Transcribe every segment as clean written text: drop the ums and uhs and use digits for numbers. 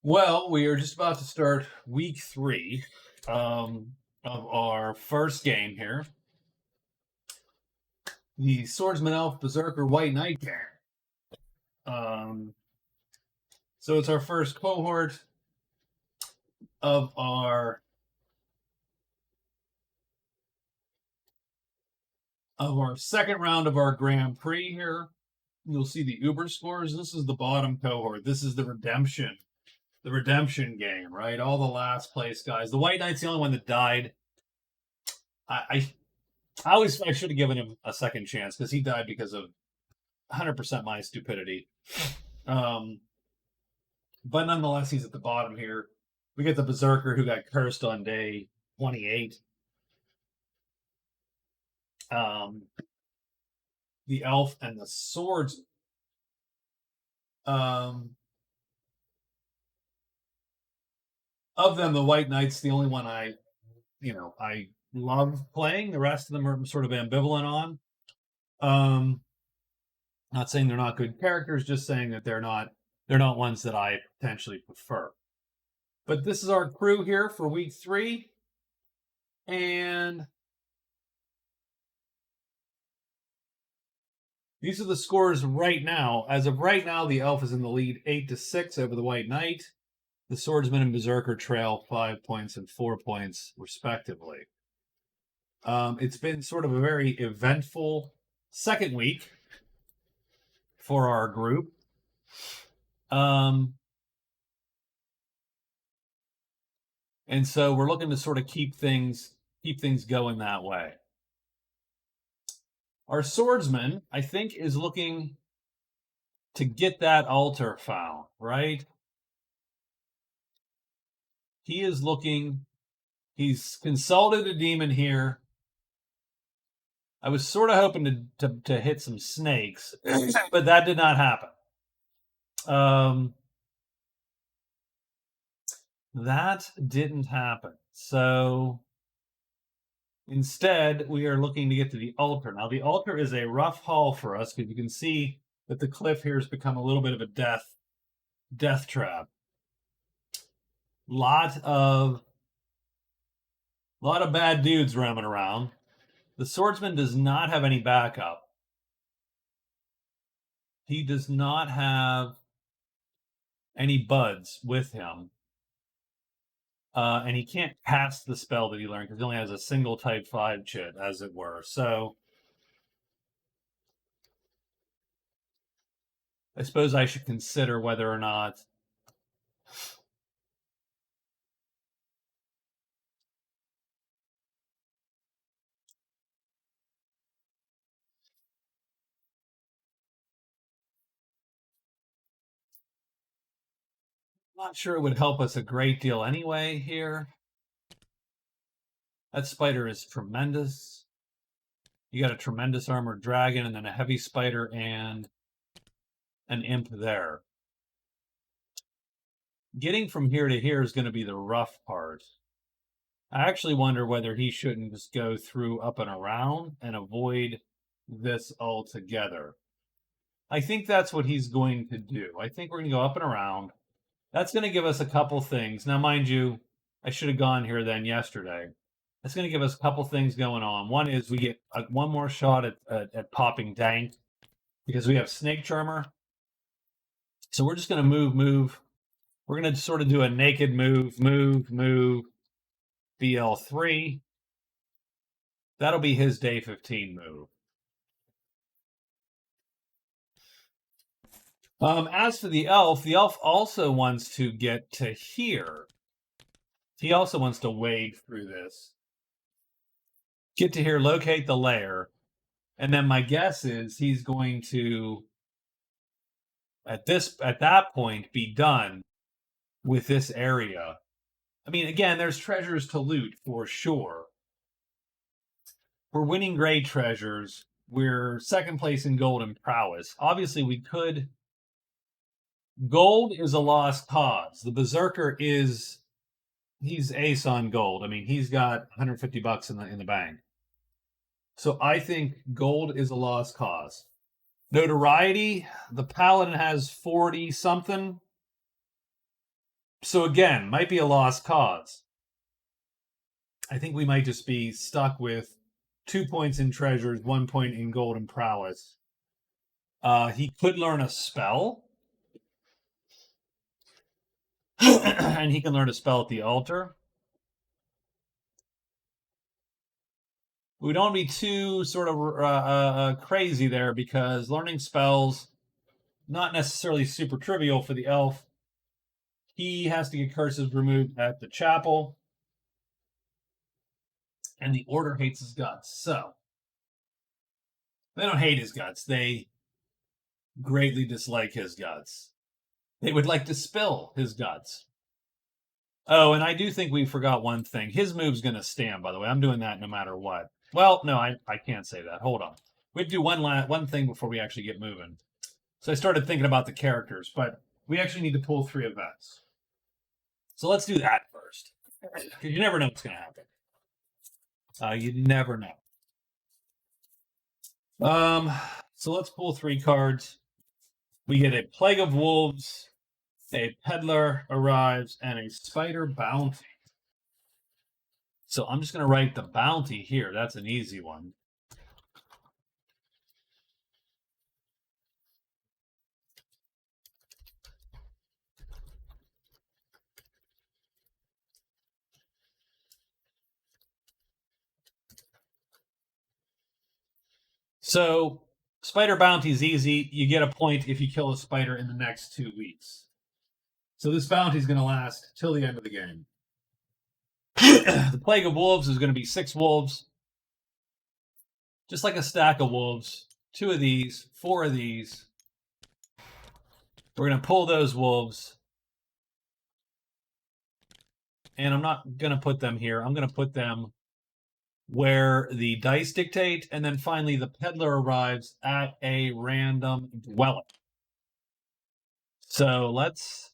Well, we are just about to start week 3 of our first game here. The Swordsman Elf Berzerker White Knight game. Um, so it's our first cohort of our second round of our Grand Prix here. You'll see the Uber scores. This is the bottom cohort. This is the redemption game, right? All the last place guys. The White Knight's the only one that died. I should have given him a second chance because he died because of 100% my stupidity. Um, but nonetheless, he's at the bottom here. We get the Berzerker who got cursed on day 28. The Elf and the Swords. Of them, the White Knight's the only one I love playing. The rest of them are sort of ambivalent on. Not saying they're not good characters, just saying that they're not ones that I potentially prefer. But this is our crew here for week 3. And these are the scores right now. As of right now, the Elf is in the lead 8-6 over the White Knight. The Swordsman and Berzerker trail 5 points and 4 points, respectively. It's been sort of a very eventful second week for our group. And so we're looking to sort of keep things going that way. Our Swordsman, I think, is looking to get that altar found, right? He's consulted a demon here. I was sort of hoping to hit some snakes, but that did not happen. That didn't happen. So instead, we are looking to get to the altar. Now, the altar is a rough haul for us because you can see that the cliff here has become a little bit of a death trap. Lot of bad dudes roaming around. The Swordsman does not have any backup. He does not have any buds with him. And he can't cast the spell that he learned because he only has a single type 5 chit, as it were. So I suppose I should consider whether or not I'm not sure it would help us a great deal anyway here. That spider is tremendous. You got a tremendous armored dragon and then a heavy spider and an imp there. Getting from here to here is going to be the rough part. I actually wonder whether he shouldn't just go through up and around and avoid this altogether. I think that's what he's going to do. I think we're going to go up and around. That's going to give us a couple things. Now, mind you, I should have gone here then yesterday. That's going to give us a couple things going on. One is we get one more shot at popping Dank because we have Snake Charmer. So we're just going to move. We're going to sort of do a naked move, BL3. That'll be his day 15 move. As for the elf also wants to get to here. He also wants to wade through this. Get to here, locate the lair. And then my guess is he's going to, at that point, be done with this area. I mean, again, there's treasures to loot for sure. We're winning great treasures. We're second place in gold and prowess. Obviously, we could. Gold is a lost cause. The Berzerker he's ace on gold. I mean, he's got $150 in the bank. So I think gold is a lost cause. Notoriety, the Paladin has 40 something. So again, might be a lost cause. I think we might just be stuck with 2 points in treasures, 1 point in gold and prowess. He could learn a spell. And he can learn a spell at the altar. We don't be too sort of crazy there, because learning spells, not necessarily super trivial for the elf. He has to get curses removed at the chapel, and the order hates his guts. So they don't hate his guts. They greatly dislike his guts. They would like to spill his guts. Oh, and I do think we forgot one thing. His move's going to stand, by the way. I'm doing that no matter what. Well, no, I can't say that. Hold on. We have to do one thing before we actually get moving. So I started thinking about the characters, but we actually need to pull 3 events. So let's do that first, because you never know what's going to happen. You never know. So let's pull 3 cards. We get a Plague of Wolves, a Peddler arrives, and a Spider Bounty. So I'm just going to write the bounty here. That's an easy one. So Spider Bounty is easy. You get a point if you kill a spider in the next 2 weeks. So this bounty is going to last till the end of the game. The Plague of Wolves is going to be 6 wolves. Just like a stack of wolves. 2 of these, 4 of these. We're going to pull those wolves. And I'm not going to put them here. I'm going to put them where the dice dictate. And then finally, the peddler arrives at a random dwelling. So let's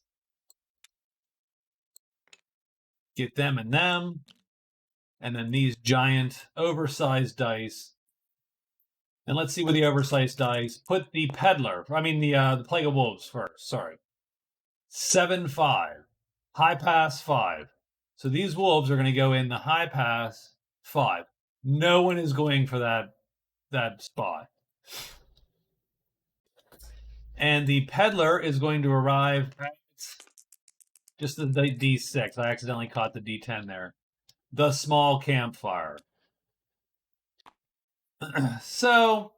get them and them. And then these giant oversized dice. And let's see with the oversized dice. Put the peddler, the Plague of Wolves first. Sorry. 7-5. High pass 5. So these wolves are going to go in the high pass 5. No one is going for that spot. And the peddler is going to arrive at just the D6. I accidentally caught the D10 there. The small campfire. So,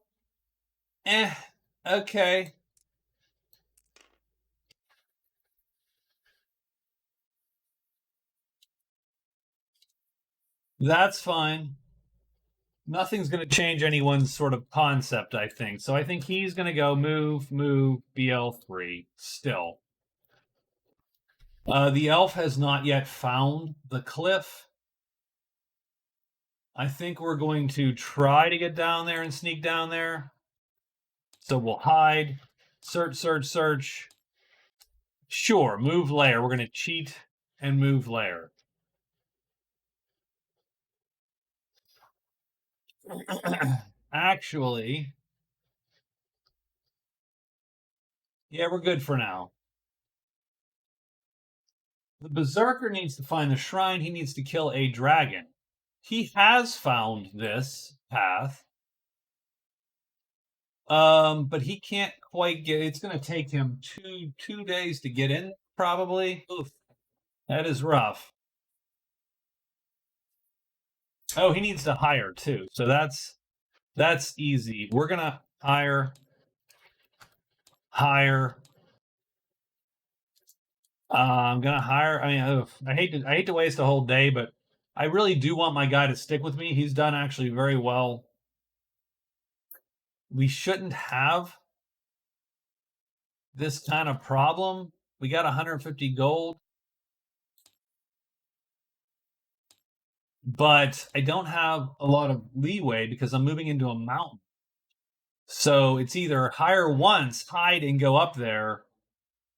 okay. That's fine. Nothing's going to change anyone's sort of concept, I think. So I think he's going to go move, BL3 still. The elf has not yet found the cliff. I think we're going to try to get down there and sneak down there. So we'll hide, search. Sure, move layer. We're going to cheat and move layer. Actually, yeah, we're good for now. The Berzerker needs to find the shrine. He needs to kill a dragon. He has found this path. But he can't quite get. It's going to take him two days to get in, probably. Oof, that is rough. Oh, he needs to hire too. So that's easy. We're gonna hire. I'm gonna hire. I hate to waste a whole day, but I really do want my guy to stick with me. He's done actually very well. We shouldn't have this kind of problem. We got 150 gold, but I don't have a lot of leeway because I'm moving into a mountain. So it's either hire once, hide and go up there,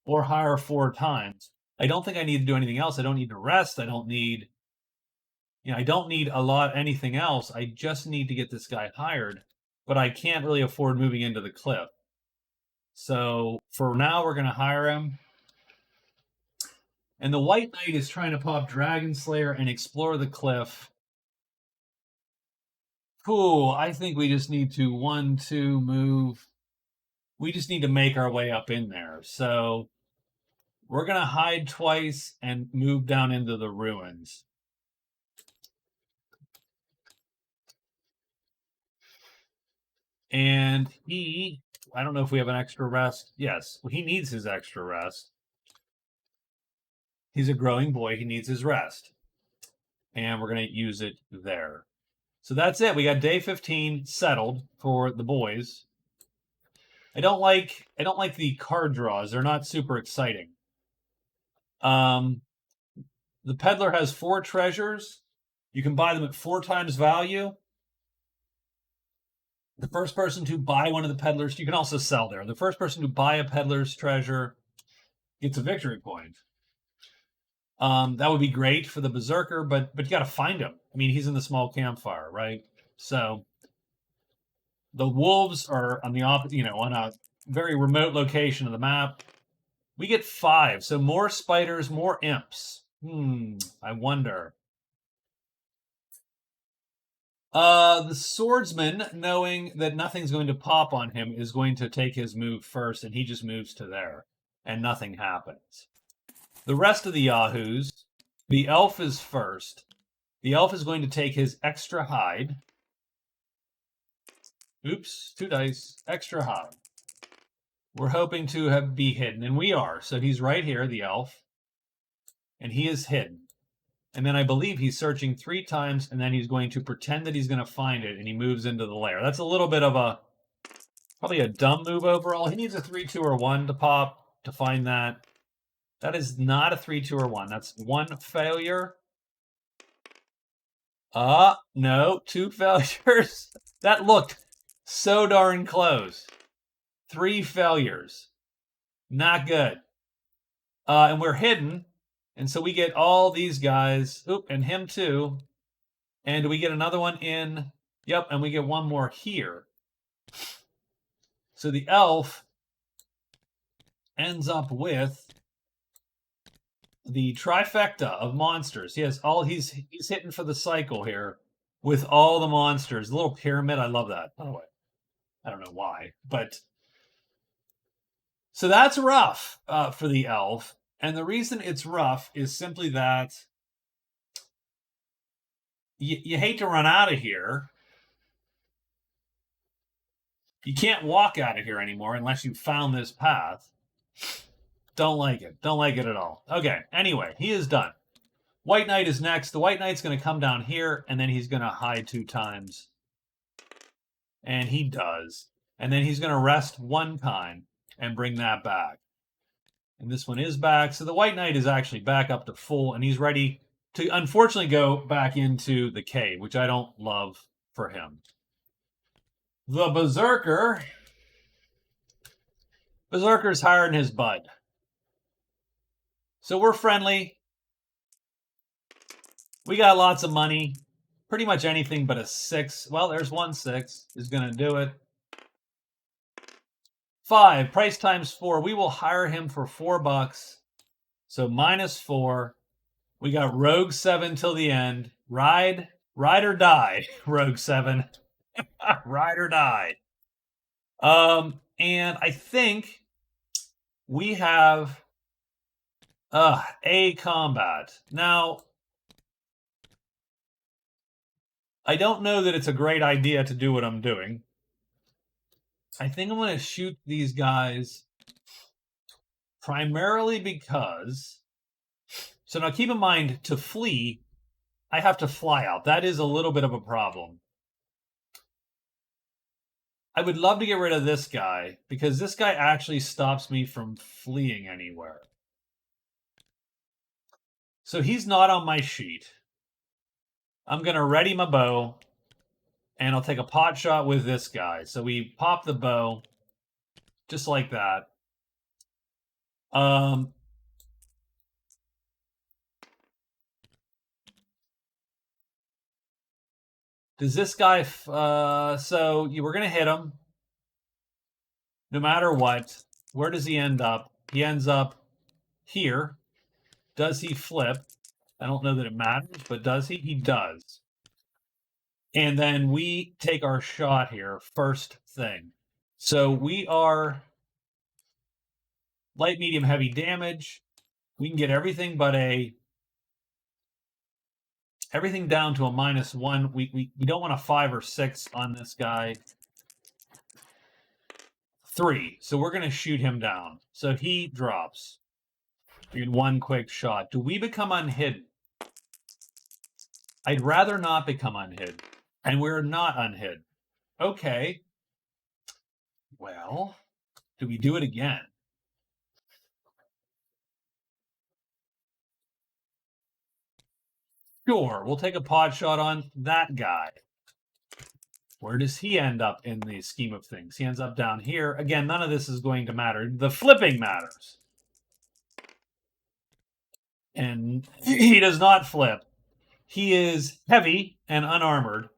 or hire 4 times. I don't think I need to do anything else. I don't need to rest. I don't need anything else. I just need to get this guy hired, but I can't really afford moving into the cliff. So for now, we're going to hire him. And the White Knight is trying to pop Dragon Slayer and explore the cliff. Cool. I think we just need to 1, 2 move. We just need to make our way up in there. So we're going to hide twice and move down into the ruins. And I don't know if we have an extra rest. Yes, he needs his extra rest. He's a growing boy. He needs his rest. And we're going to use it there. So that's it. We got day 15 settled for the boys. I don't like the card draws. They're not super exciting. The peddler has 4 treasures. You can buy them at 4 times value. The first person to buy one of the peddlers, you can also sell there. The first person to buy a peddler's treasure gets a victory point. That would be great for the Berzerker, but you got to find him. I mean, he's in the small campfire, right? So the wolves are on the on a very remote location of the map. We get 5, so more spiders, more imps. I wonder. The swordsman, knowing that nothing's going to pop on him, is going to take his move first, and he just moves to there, and nothing happens. The rest of the yahoos, the elf is first. The elf is going to take his extra hide. Oops, 2 dice, extra hide. We're hoping to be hidden, and we are. So he's right here, the elf, and he is hidden. And then I believe he's searching 3 times, and then he's going to pretend that he's going to find it, and he moves into the lair. That's a little bit of probably a dumb move overall. He needs a 3, 2, or 1 to pop to find that. That is not a 3, 2, or 1. That's 1 failure. No, 2 failures. That looked so darn close. 3 failures. Not good. And we're hidden. And so we get all these guys. Oop, and him too. And we get another one in. Yep, and we get one more here. So the elf ends up with the trifecta of monsters. He has he's hitting for the cycle here with all the monsters. The little pyramid, I love that. By the way, I don't know why, but so that's rough for the elf. And the reason it's rough is simply that you hate to run out of here. You can't walk out of here anymore unless you found this path. Don't like it. Don't like it at all. Okay, anyway, he is done. White Knight is next. The White Knight's going to come down here, and then he's going to hide 2 times. And he does. And then he's going to rest 1 time and bring that back. And this one is back. So the White Knight is actually back up to full, and he's ready to, unfortunately, go back into the cave, which I don't love for him. The Berzerker. Berzerker's hiring his bud. So we're friendly. We got lots of money. Pretty much anything but a 6. Well, there's 1 6 is going to do it. 5. Price times 4. We will hire him for $4. So -4. We got Rogue 7 till the end. Ride or die, Rogue 7. Ride or die. And I think we have a combat. Now, I don't know that it's a great idea to do what I'm doing. I think I'm going to shoot these guys primarily because... So now keep in mind, to flee, I have to fly out. That is a little bit of a problem. I would love to get rid of this guy, because this guy actually stops me from fleeing anywhere. So he's not on my sheet. I'm going to ready my bow, and I'll take a pot shot with this guy. So we pop the bow, just like that. Does this guy... so we're going to hit him. No matter what. Where does he end up? He ends up here. Does he flip? I don't know that it matters, but does he? He does. And then we take our shot here, first thing. So we are light, medium, heavy damage. We can get everything but everything down to a -1. We don't want a 5 or 6 on this guy. 3. So we're going to shoot him down. So he drops. In one quick shot. Do we become unhidden? I'd rather not become unhidden. And we're not unhidden. Okay. Well, do we do it again? Sure, we'll take a pot shot on that guy. Where does he end up in the scheme of things? He ends up down here. Again, none of this is going to matter. The flipping matters. And he does not flip. He is heavy and unarmored.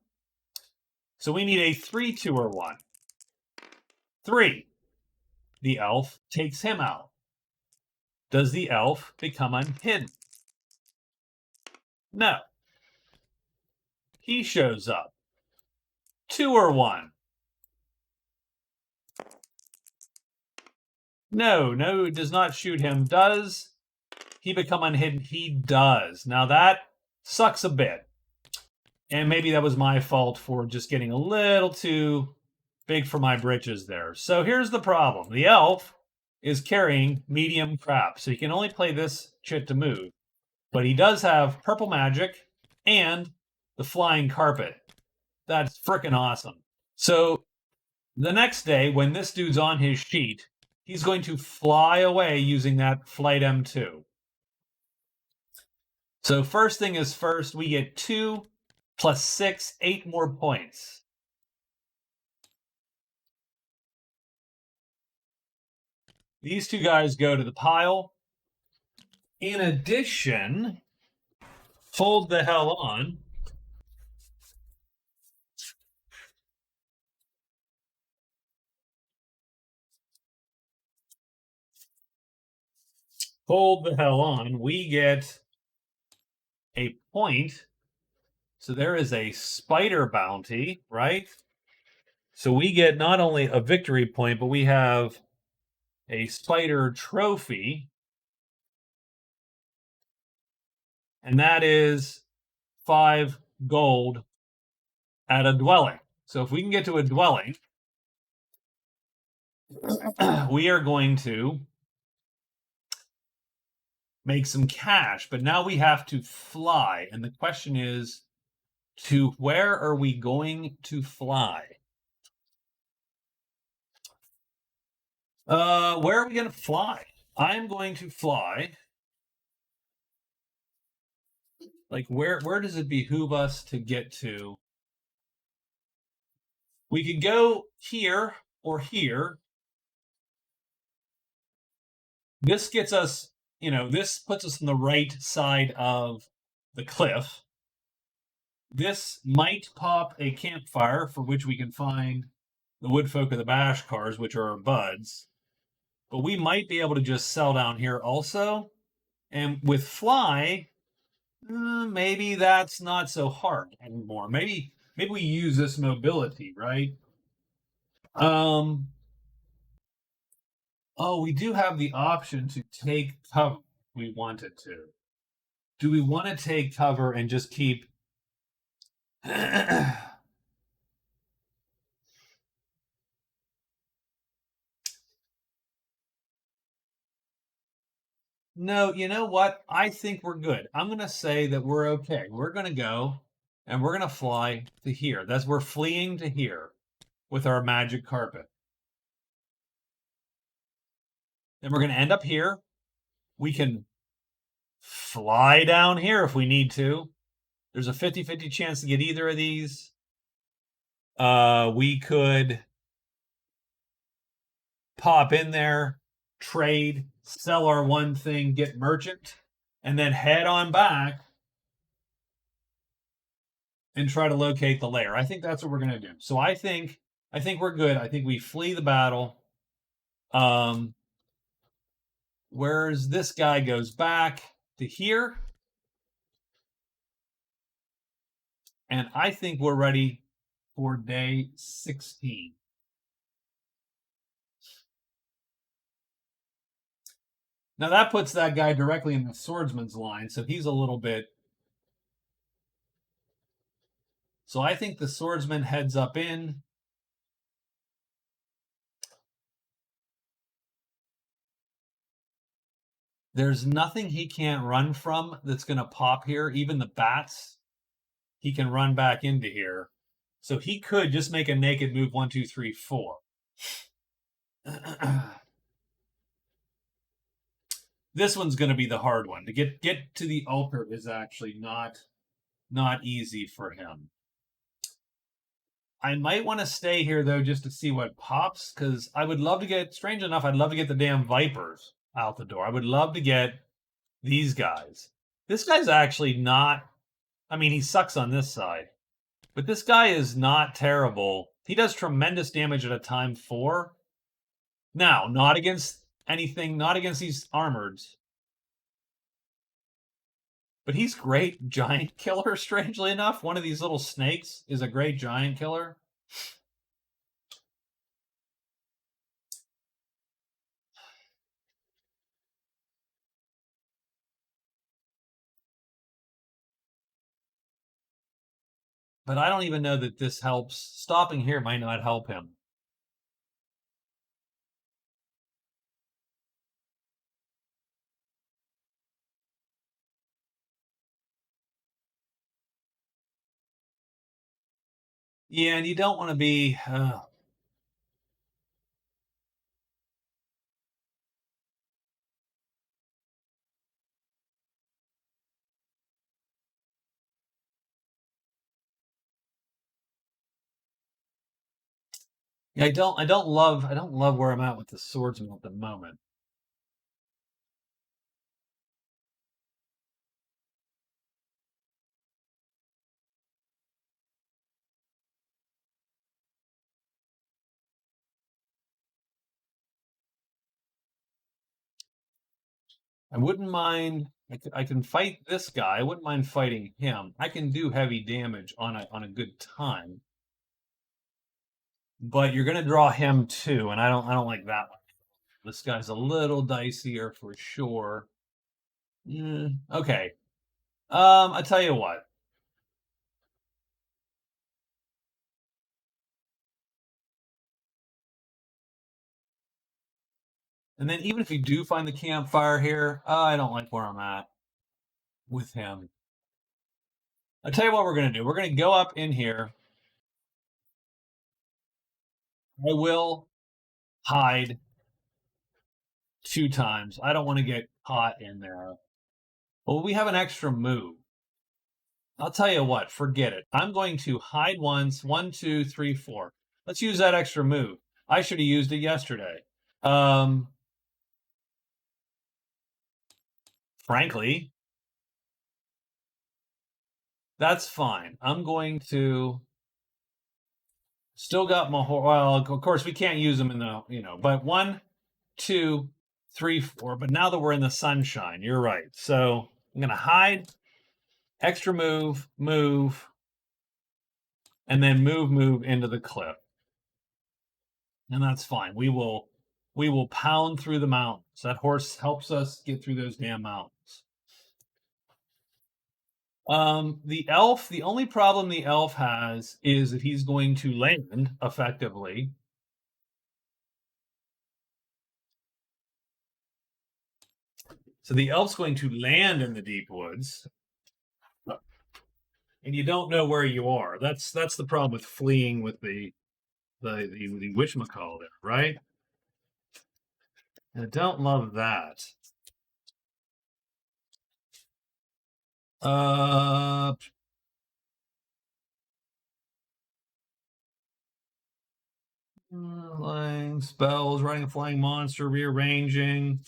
So we need a 3, 2, or 1. 3. The elf takes him out. Does the elf become unhidden? No. He shows up. 2 or 1? No, it does not shoot him. Does he become unhidden? He does. Now that sucks a bit. And maybe that was my fault for just getting a little too big for my britches there. So here's the problem. The elf is carrying medium crap. So he can only play this chit to move. But he does have purple magic and the flying carpet. That's freaking awesome. So the next day, when this dude's on his sheet, he's going to fly away using that flight M2. So first thing is first, we get 2 plus 6, 8 more points. These two guys go to the pile. In addition, hold the hell on. Hold the hell on. We get a point. So there is a spider bounty, right? So we get not only a victory point, but we have a spider trophy. And that is 5 gold at a dwelling. So if we can get to a dwelling, we are going to make some cash. But now we have to fly. And the question is, to where are we going to fly? Where are we going to fly? I'm going to fly. Like, where does it behoove us to get to? We could go here or here. This gets us, this puts us on the right side of the cliff. This might pop a campfire for which we can find the woodfolk of the Bashkars, which are our buds. But we might be able to just sell down here also. And with fly, maybe that's not so hard anymore. Maybe we use this mobility, right? Oh, we do have the option to take cover. We wanted to. Do we want to take cover and just keep? No, you know what? I think we're good. I'm going to say that we're okay. We're going to go and we're going to fly to here. We're fleeing to here with our magic carpet. Then we're going to end up here. We can fly down here if we need to. There's a 50-50 chance to get either of these. We could pop in there, trade, sell our one thing, get merchant, and then head on back and try to locate the lair. I think that's what we're going to do. So I think we're good. I think we flee the battle. Whereas this guy goes back. to here. And I think we're ready for day 16. Now that puts that guy directly in the swordsman's line, so he's a little bit. So I think the swordsman heads up in. There's nothing he can't run from that's going to pop here. Even the bats, he can run back into here. So he could just make a naked move 1, 2, 3, 4. This one's going to be the hard one. To get to the altar is actually not easy for him. I might want to stay here though just to see what pops, because I would love to get, strange enough, I'd love to get the damn Vipers out the door. I would love to get these guys. This guy's actually not, I mean, he sucks on this side, but this guy is not terrible. He does tremendous damage at a time 4. Now, not against anything, not against these armoreds. But he's great giant killer, strangely enough. One of these little snakes is a great giant killer. But I don't even know that this helps. Stopping here might not help him. Yeah, and you don't want to be... I don't love where I'm at with the swordsman at the moment. I wouldn't mind. I can fight this guy. I wouldn't mind fighting him. I can do heavy damage on a good time. But you're gonna draw him too, and I don't like that one. This guy's a little dicier for sure. Okay. I tell you what. And then even if you do find the campfire here, I don't like where I'm at with him. I'll tell you what we're going to do. We're going to go up in here. I will hide 2 times. I don't want to get caught in there. Well, we have an extra move. I'll tell you what, forget it. I'm going to hide once. 1, 2, 3, 4. Let's use that extra move. I should have used it yesterday. Frankly, that's fine. I'm going to still got my well, of course we can't use them in the, but 1, 2, 3, 4. But now that we're in the sunshine, you're right. So I'm gonna hide, extra move, and then move into the cliff. And that's fine. We will pound through the mountains. That horse helps us get through those damn mountains. The elf, the only problem the elf has is that he's going to land effectively. So the elf's going to land in the deep woods, and you don't know where you are. That's the problem with fleeing with the whatchamacallit, right? I don't love that. Flying spells, riding a flying monster, rearranging.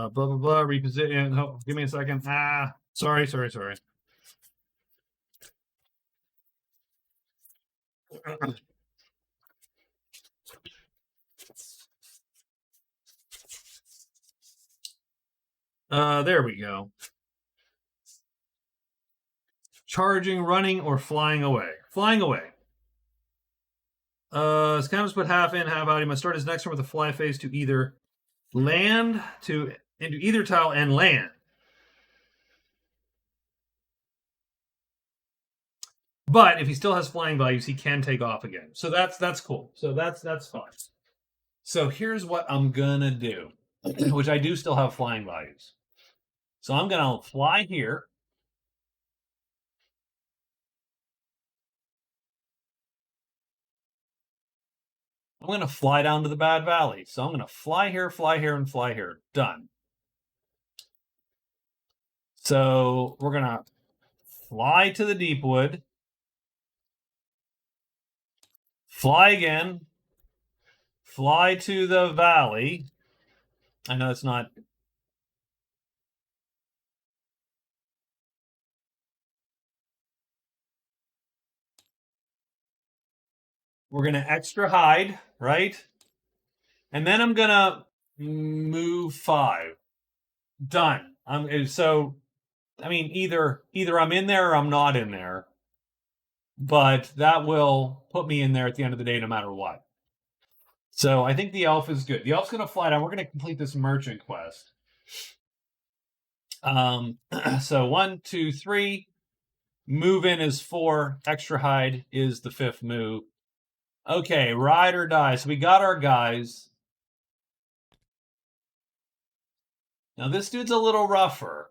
Blah, blah, blah, reposition. Oh, give me a second. Sorry. There we go. Charging, running, or flying away. Flying away. Scavengers put half in, half out. He must start his next turn with a fly phase to either land into either tile and land. But if he still has flying values, he can take off again. So that's cool. So that's fine. So here's what I'm gonna do, which I do still have flying values. So I'm gonna fly here. I'm going to fly down to the Bad Valley. So I'm going to fly here, and fly here. Done. So we're going to fly to the Deepwood. Fly again. Fly to the Valley. I know it's not... We're going to extra hide, right? And then I'm going to move 5. Done. So, I mean, either I'm in there or I'm not in there. But that will put me in there at the end of the day no matter what. So I think the elf is good. The elf's going to fly down. We're going to complete this merchant quest. So 1, 2, 3. Move in is 4. Extra hide is the 5th move. Okay, ride or die. So we got our guys. Now this dude's a little rougher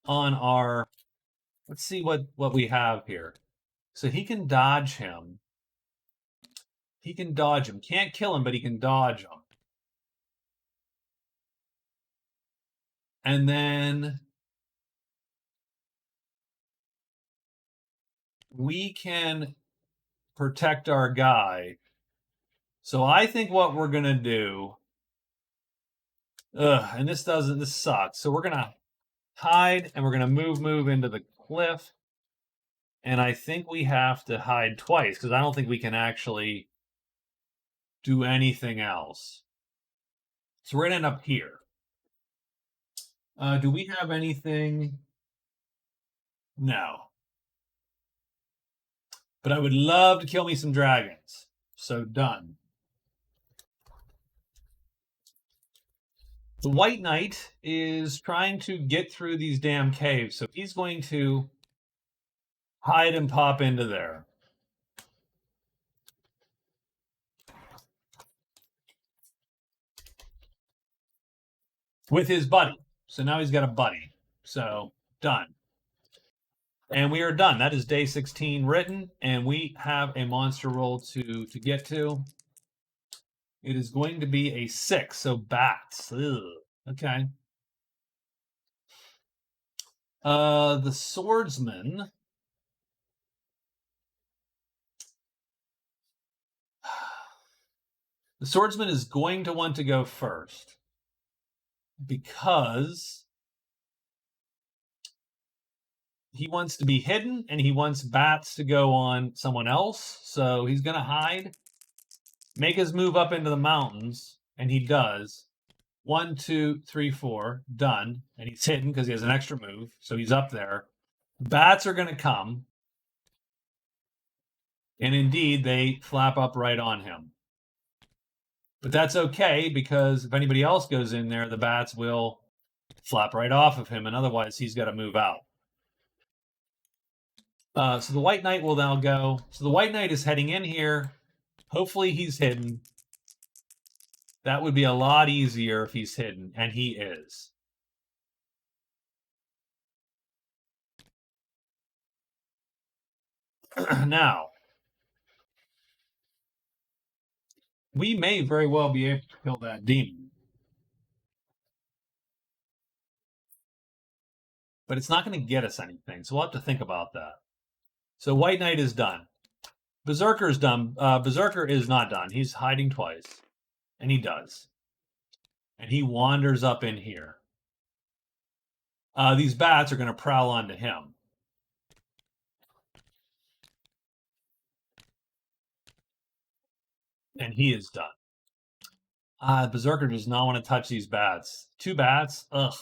on our... Let's see what we have here. So he can dodge him. He can dodge him. Can't kill him, but he can dodge him. And then we can protect our guy. So I think what we're going to do... and this sucks. So we're going to hide, and we're going to move into the cliff. And I think we have to hide twice, because I don't think we can actually do anything else. So we're going to end up here. Do we have anything? No. But I would love to kill me some dragons. So done. The White Knight is trying to get through these damn caves. So he's going to hide and pop into there. With his buddy. So now he's got a buddy. So done. And we are done. That is day 16 written, and we have a monster roll to get to. It is going to be a 6, so bats. Ugh. Okay. The Swordsman. The Swordsman is going to want to go first. Because he wants to be hidden, and he wants bats to go on someone else. So he's going to hide, make his move up into the mountains, and he does. 1, 2, 3, 4, done. And he's hidden because he has an extra move, so he's up there. Bats are going to come. And indeed, they flap up right on him. But that's okay, because if anybody else goes in there, the bats will flap right off of him, and otherwise he's got to move out. So the White Knight will now go. So the White Knight is heading in here. Hopefully he's hidden. That would be a lot easier if he's hidden, and he is. Now, we may very well be able to kill that demon. But it's not going to get us anything, so we'll have to think about that. So White Knight is done. Berzerker is done. Berzerker is not done. He's hiding twice. And he does. and he wanders up in here. These bats are going to prowl onto him. And he is done. Berzerker does not want to touch these bats. 2 bats? Ugh.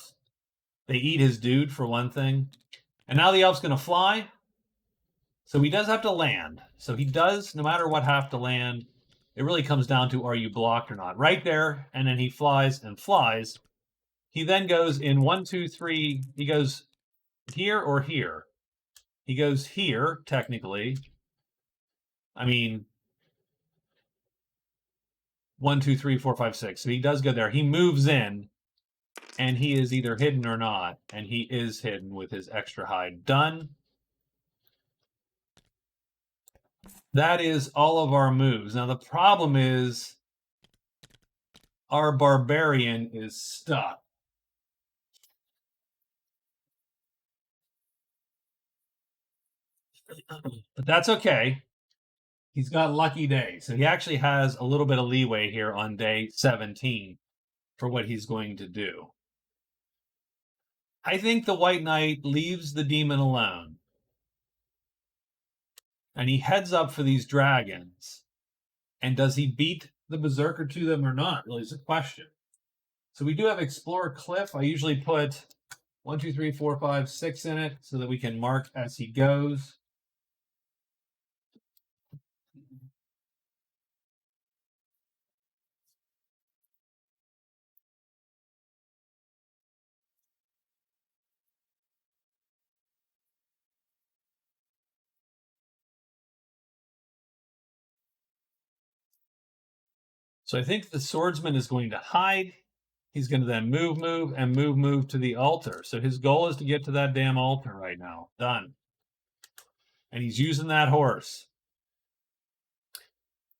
They eat his dude, for one thing. And now the elf's going to fly. So he does have to land. So he does, no matter what, have to land. It really comes down to, are you blocked or not? Right there, and then he flies and flies. He then goes in 1, 2, 3. He goes here or here. He goes here, technically. I mean, 1, 2, 3, 4, 5, 6. So he does go there. He moves in, and he is either hidden or not. And he is hidden with his extra hide. Done. That is all of our moves. Now, the problem is our barbarian is stuck. But that's okay. He's got lucky days. So he actually has a little bit of leeway here on day 17 for what he's going to do. I think the White Knight leaves the demon alone. And he heads up for these dragons. And does he beat the Berzerker to them or not? Really is a question. So we do have Explore Cliff. I usually put 1, 2, 3, 4, 5, 6 in it so that we can mark as he goes. So I think the swordsman is going to hide. He's going to then move, and move to the altar. So his goal is to get to that damn altar right now. Done. And he's using that horse.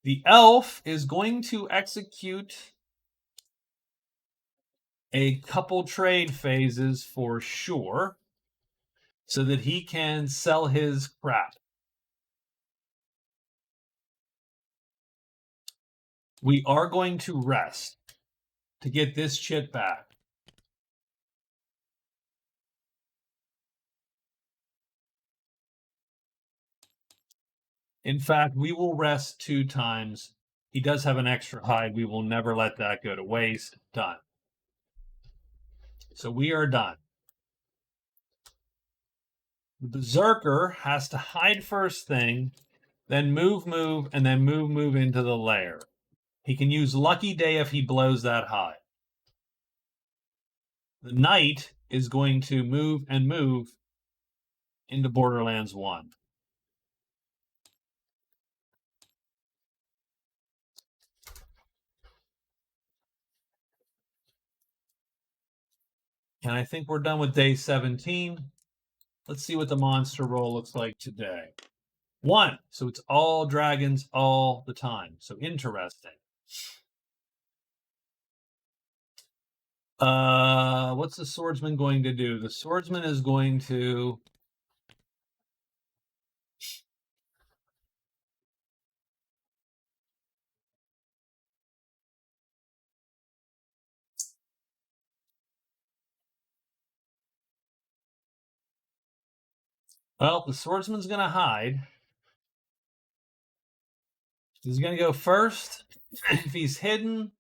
The elf is going to execute a couple trade phases for sure so that he can sell his crap. We are going to rest to get this chit back. In fact, we will rest 2 times. He does have an extra hide. We will never let that go to waste. Done. So we are done. The Berzerker has to hide first thing, then move, and then move into the lair. He can use Lucky Day if he blows that hide. The Knight is going to move into Borderlands 1. And I think we're done with day 17. Let's see what the monster roll looks like today. 1. So it's all dragons all the time. So interesting. What's the swordsman going to do? The swordsman is going to well, the swordsman's going to hide. He's going to go first. If he's hidden,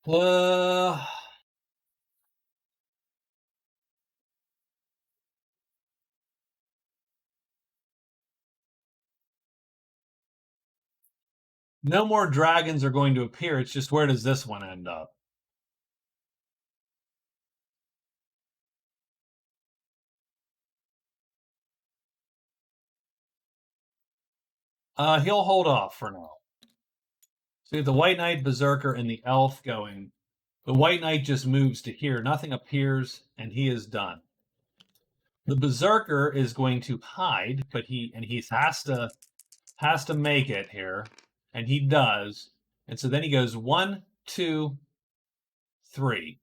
no more dragons are going to appear. It's just, where does this one end up? He'll hold off for now. So you have the White Knight, Berzerker, and the Elf going. The White Knight just moves to here. Nothing appears, and he is done. The Berzerker is going to hide, but he has to make it here, and he does. And so then he goes 1, 2, 3.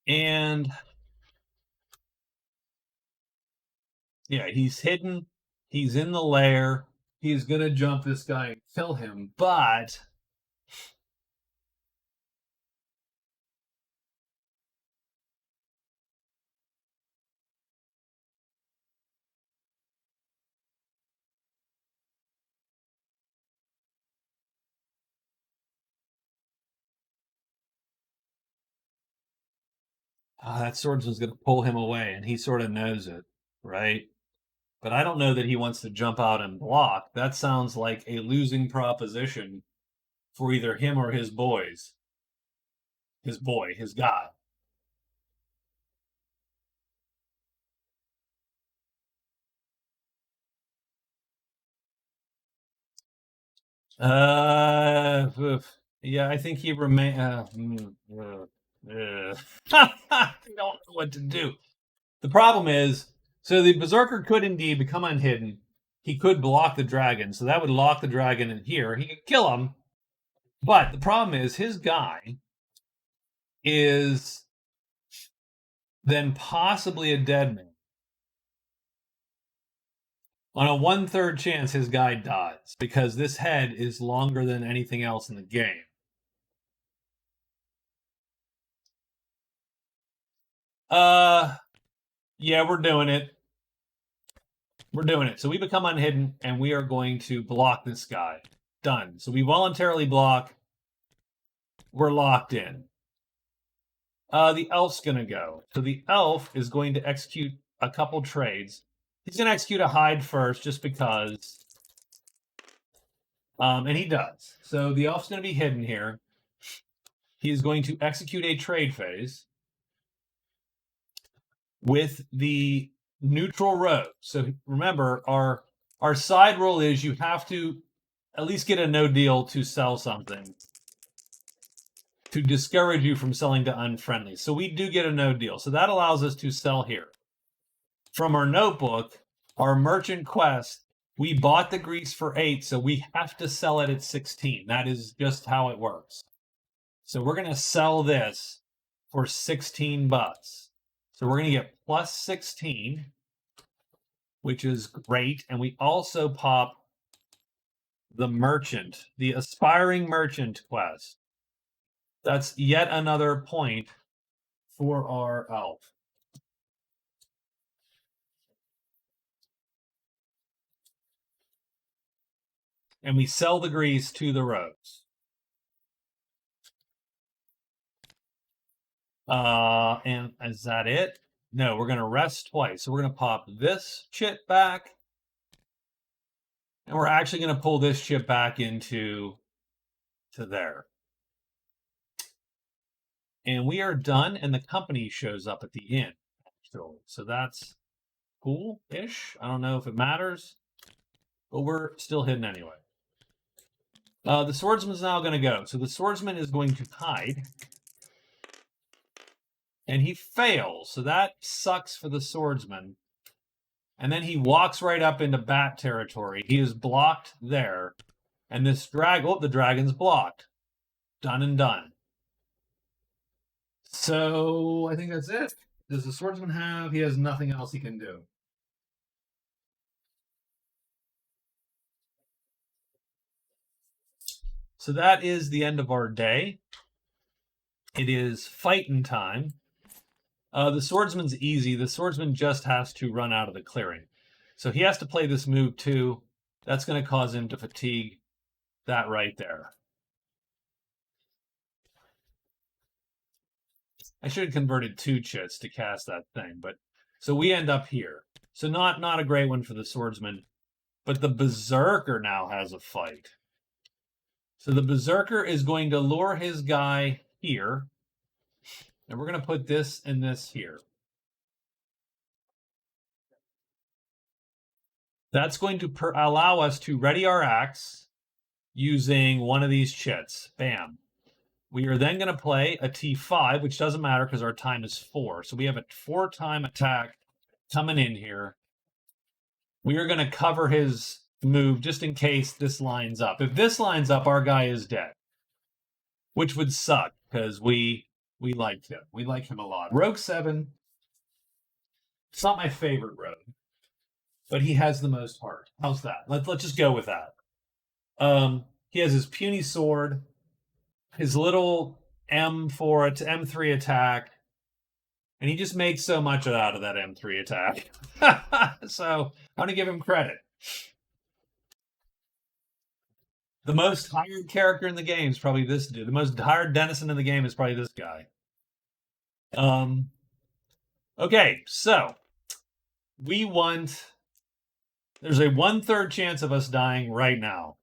And yeah, he's hidden. He's in the lair. He's going to jump this guy and kill him. But that swordsman's going to pull him away, and he sort of knows it, right? But I don't know that he wants to jump out and block. That sounds like a losing proposition for either him or his boys. His boy, his guy. Yeah, I think he remain. I don't know what to do. The problem is, so the Berserker could indeed become unhidden. He could block the dragon, so that would lock the dragon in here. He could kill him, but the problem is his guy is then possibly a dead man. On a 1/3 chance, his guy dies because this head is longer than anything else in the game. Yeah, we're doing it. We're doing it. So we become unhidden, and we are going to block this guy. Done. So we voluntarily block. We're locked in. The elf's going to go. So the elf is going to execute a couple trades. He's going to execute a hide first, just because. And he does. So the elf's going to be hidden here. He is going to execute a trade phase with the neutral road. So remember, our side rule is you have to at least get a no deal to sell something to discourage you from selling to unfriendly. So we do get a no deal. So that allows us to sell here. From our notebook, our merchant quest, we bought the grease for 8, so we have to sell it at 16. That is just how it works. So we're going to sell this for 16 bucks. So we're going to get plus 16, which is great. And we also pop the merchant, the aspiring merchant quest. That's yet another point for our elf. And we sell the grease to the rogues. And is that it? No, we're going to rest twice. So we're going to pop this chit back. And we're actually going to pull this chip back into there. And we are done, and the company shows up at the end. So that's cool-ish. I don't know if it matters, but we're still hidden anyway. The swordsman's now going to go. So the swordsman is going to hide. And he fails. So that sucks for the swordsman. And then he walks right up into bat territory. He is blocked there. And this the dragon's blocked. Done and done. So I think that's it. Does the swordsman have? He has nothing else he can do. So that is the end of our day. It is fighting time. The swordsman's easy. The swordsman just has to run out of the clearing. So he has to play this move too. That's going to cause him to fatigue that right there. I should have converted 2 chits to cast that thing, but so we end up here. So not a great one for the swordsman, but the Berzerker now has a fight. So the Berzerker is going to lure his guy here, and we're going to put this and this here. That's going to allow us to ready our axe using one of these chits. Bam. We are then going to play a T5, which doesn't matter because our time is 4. So we have a 4-time attack coming in here. We are going to cover his move just in case this lines up. If this lines up, our guy is dead, which would suck because we We like him. We like him a lot. Rogue 7, it's not my favorite rogue, but he has the most heart. How's that? Let's just go with that. He has his puny sword, his little M4 to M3 attack, and he just makes so much out of that M3 attack. So I'm gonna give him credit. The most hired character in the game is probably this dude. The most hired denizen in the game is probably this guy. Okay, so we want. There's a 1/3 chance of us dying right now.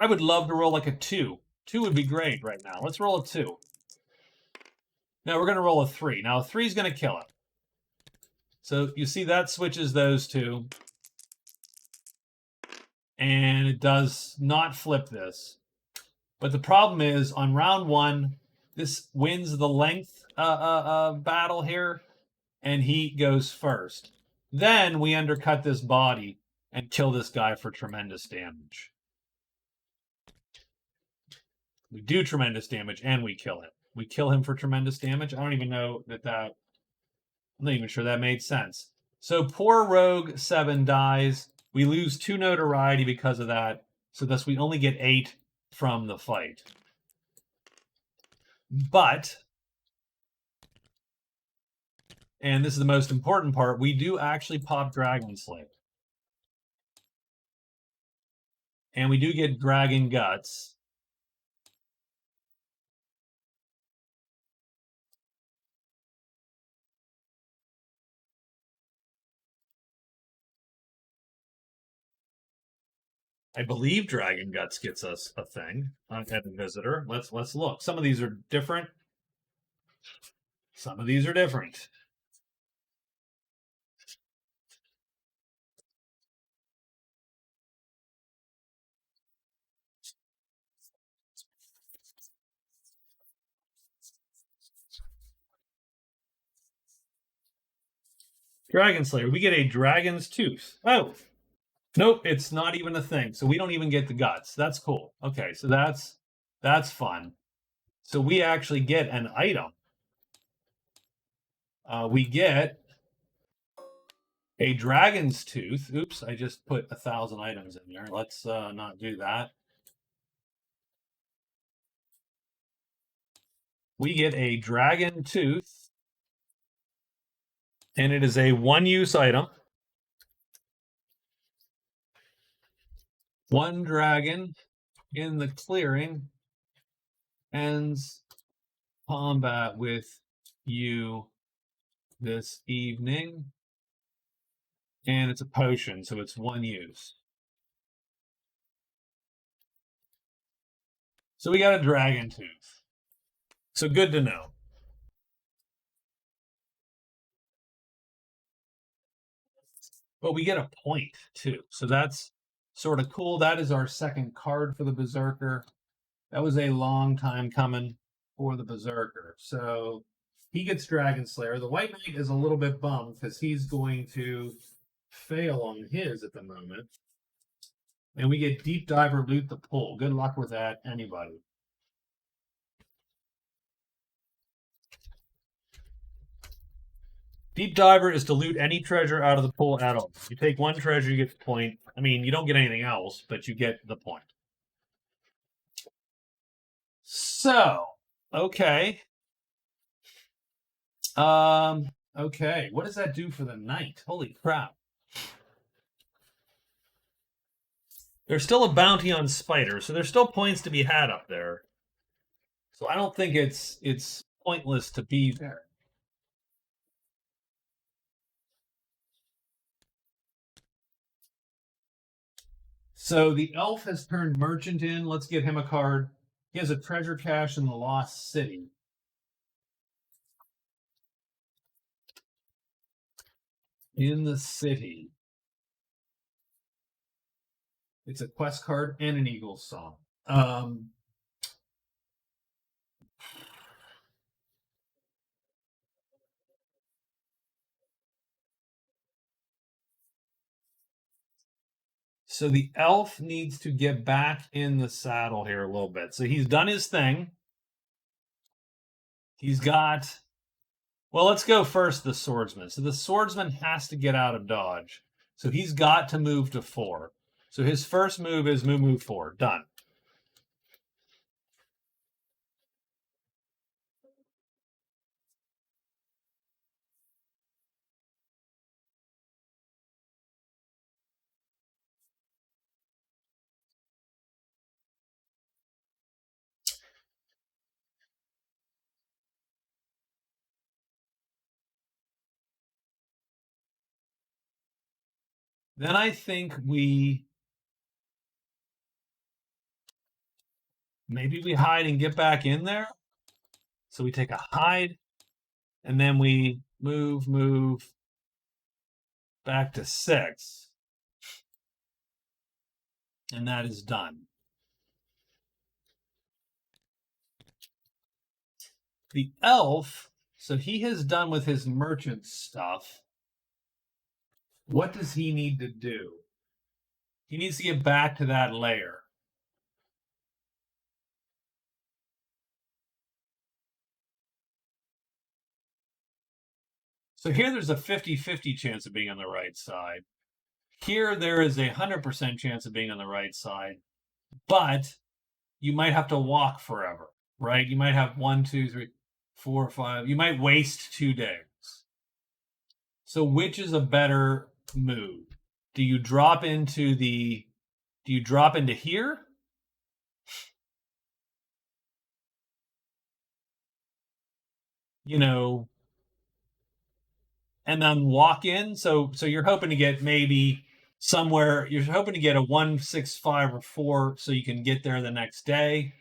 I would love to roll like a 2. 2 would be great right now. Let's roll a 2. Now we're going to roll a 3. Now a 3 is going to kill it. So you see that switches those two. And it does not flip this. But the problem is, on round 1, this wins the length battle here, and he goes first. Then we undercut this body and kill this guy for tremendous damage. We do tremendous damage, and we kill him. We kill him for tremendous damage. I don't even know that I'm not even sure that made sense. So poor Rogue 7 dies. We lose 2 notoriety because of that. So thus we only get 8 from the fight. But, and this is the most important part, we do actually pop Dragon Slayer. And we do get Dragon Guts. I believe Dragon Guts gets us a thing on Heaven Visitor. Let's look. Some of these are different. Some of these are different. Dragon Slayer. We get a Dragon's Tooth. Oh, nope, it's not even a thing. So we don't even get the guts. That's cool. Okay, so that's fun. So we actually get an item. We get a Dragon's Tooth. Oops, I just put 1,000 items in there. Let's not do that. We get a Dragon Tooth, and it is a 1-use item. 1 dragon in the clearing ends combat with you this evening. And it's a potion, so it's 1 use. So we got a Dragon Tooth. So good to know. But we get a point, too. So that's sort of cool. That is our second card for the Berzerker. That was a long time coming for the Berzerker. So he gets Dragon Slayer. The White Knight is a little bit bummed because he's going to fail on his at the moment. And we get Deep Diver, Loot the Pool. Good luck with that, anybody. Deep Diver is to loot any treasure out of the pool at all. You take 1 treasure, you get the point. I mean, you don't get anything else, but you get the point. So, okay. Okay. What does that do for the knight? Holy crap. There's still a bounty on Spider, so there's still points to be had up there. So I don't think it's pointless to be there. So the elf has turned merchant in. Let's give him a card. He has a treasure cache in the Lost City. In the city. It's a quest card and an Eagles song. So the elf needs to get back in the saddle here a little bit. So he's done his thing. He's got. Well, let's go first the swordsman. So the swordsman has to get out of dodge. So he's got to move to 4. So his first move is move 4. Done. Then I think maybe we hide and get back in there. So we take a hide, and then we move back to 6. And that is done. The elf, so he has done with his merchant stuff. What does he need to do? He needs to get back to that layer. So here there's a 50-50 chance of being on the right side. Here there is a 100% chance of being on the right side, but you might have to walk forever, right? You might have 1, 2, 3, 4, 5. You might waste 2 days. So which is a better move? Do you drop into here? You know, and then walk in. So you're hoping to get maybe somewhere. You're hoping to get a 165 or 4, so you can get there the next day,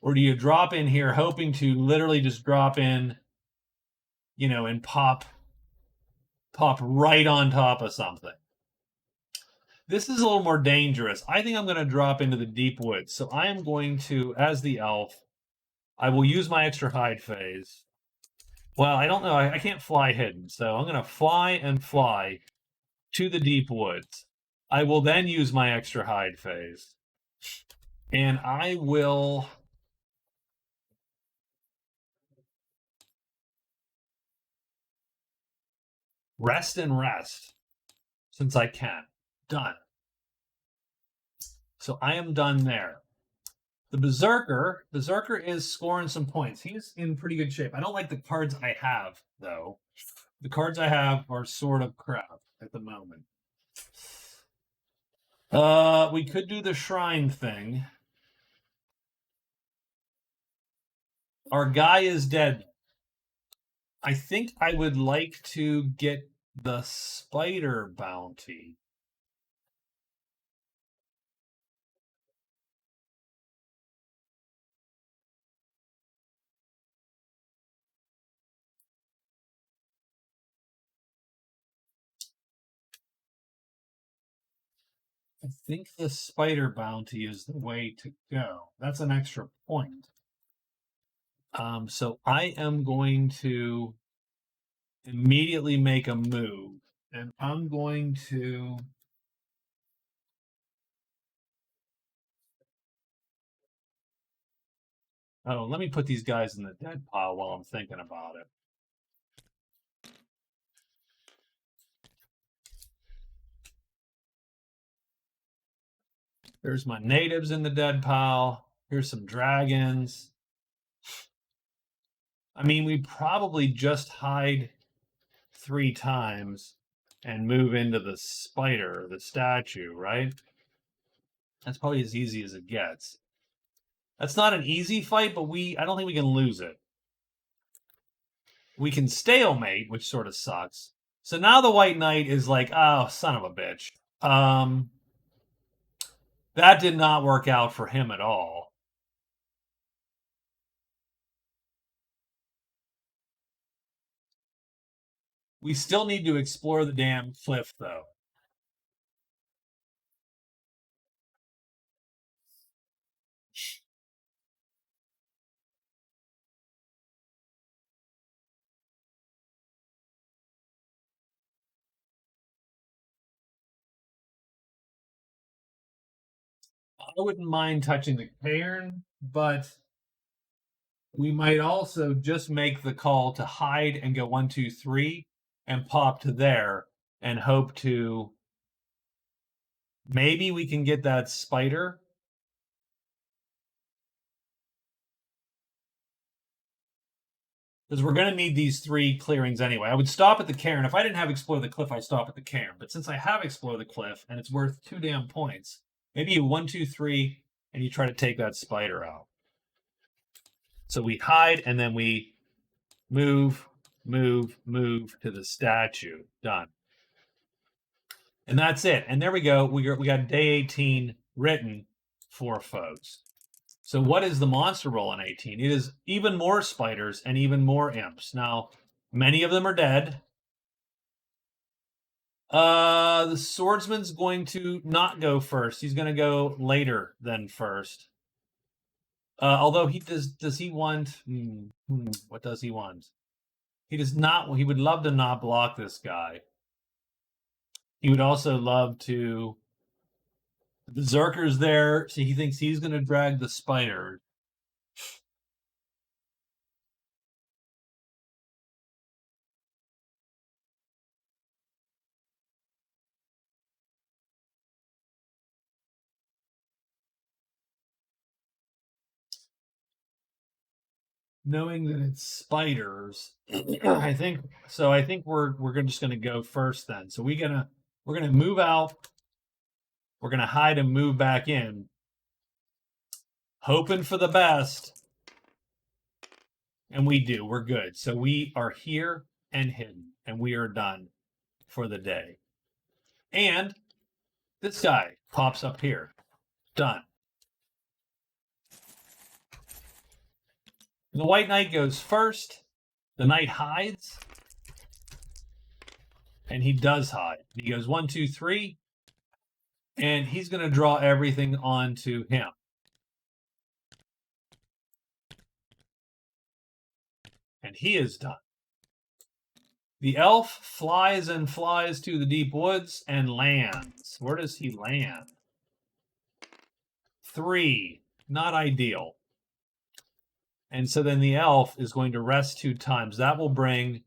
or do you drop in here hoping to literally just drop in, and pop right on top of something? This is a little more dangerous. I think I'm going to drop into the deep woods. So I am going to, as the elf, I will use my extra hide phase. Well, I don't know. I can't fly hidden. So I'm going to fly and fly to the deep woods. I will then use my extra hide phase. And I will rest and rest since I can. Done. So I am done there. The Berzerker is scoring some points. He's in pretty good shape. I don't like the cards I have, though. The cards I have are sort of crap at the moment. We could do the shrine thing. Our guy is dead. I think I would like to get the spider bounty. I think the spider bounty is the way to go. That's an extra point. So I am going to immediately make a move, and I'm going to. Oh, let me put these guys in the dead pile while I'm thinking about it. There's my natives in the dead pile. Here's some dragons. I mean, we probably just hide 3 times and move into the spider, the statue, right? That's probably as easy as it gets. That's not an easy fight, but I don't think we can lose it. We can stalemate, which sort of sucks. So now the White Knight is like, oh, son of a bitch. That did not work out for him at all. We still need to explore the damn cliff, though. I wouldn't mind touching the cairn, but We might also just make the call to hide and go 1, 2, 3 and pop to there and hope to maybe we can get that spider. Because we're going to need these 3 clearings anyway. I would stop at the cairn. If I didn't have Explore the Cliff, I'd stop at the cairn. But since I have Explore the Cliff and it's worth 2 damn points, maybe you 1, 2, 3, and you try to take that spider out. So we hide and then we move to the statue. Done. And that's it. And there we go. We got day 18 written for folks. So what is the monster roll on 18? It is even more spiders and even more imps. Now, many of them are dead. The swordsman's going to not go first. He's going to go later than first. Although he does he want? What does he want? He does not. He would love to not block this guy. He would also love to. The Berzerker's there, so he thinks he's going to drag the spider. Knowing that it's spiders, I think so. I think we're just going to go first then. So we're gonna move out. We're gonna hide and move back in, hoping for the best. And we do. We're good. So we are here and hidden, and we are done for the day. And this guy pops up here. Done. The White Knight goes first. The Knight hides. And he does hide. He goes 1, 2, 3. And he's going to draw everything onto him. And he is done. The elf flies and flies to the deep woods and lands. Where does he land? 3. Not ideal. And so then the elf is going to rest 2 times. That will bring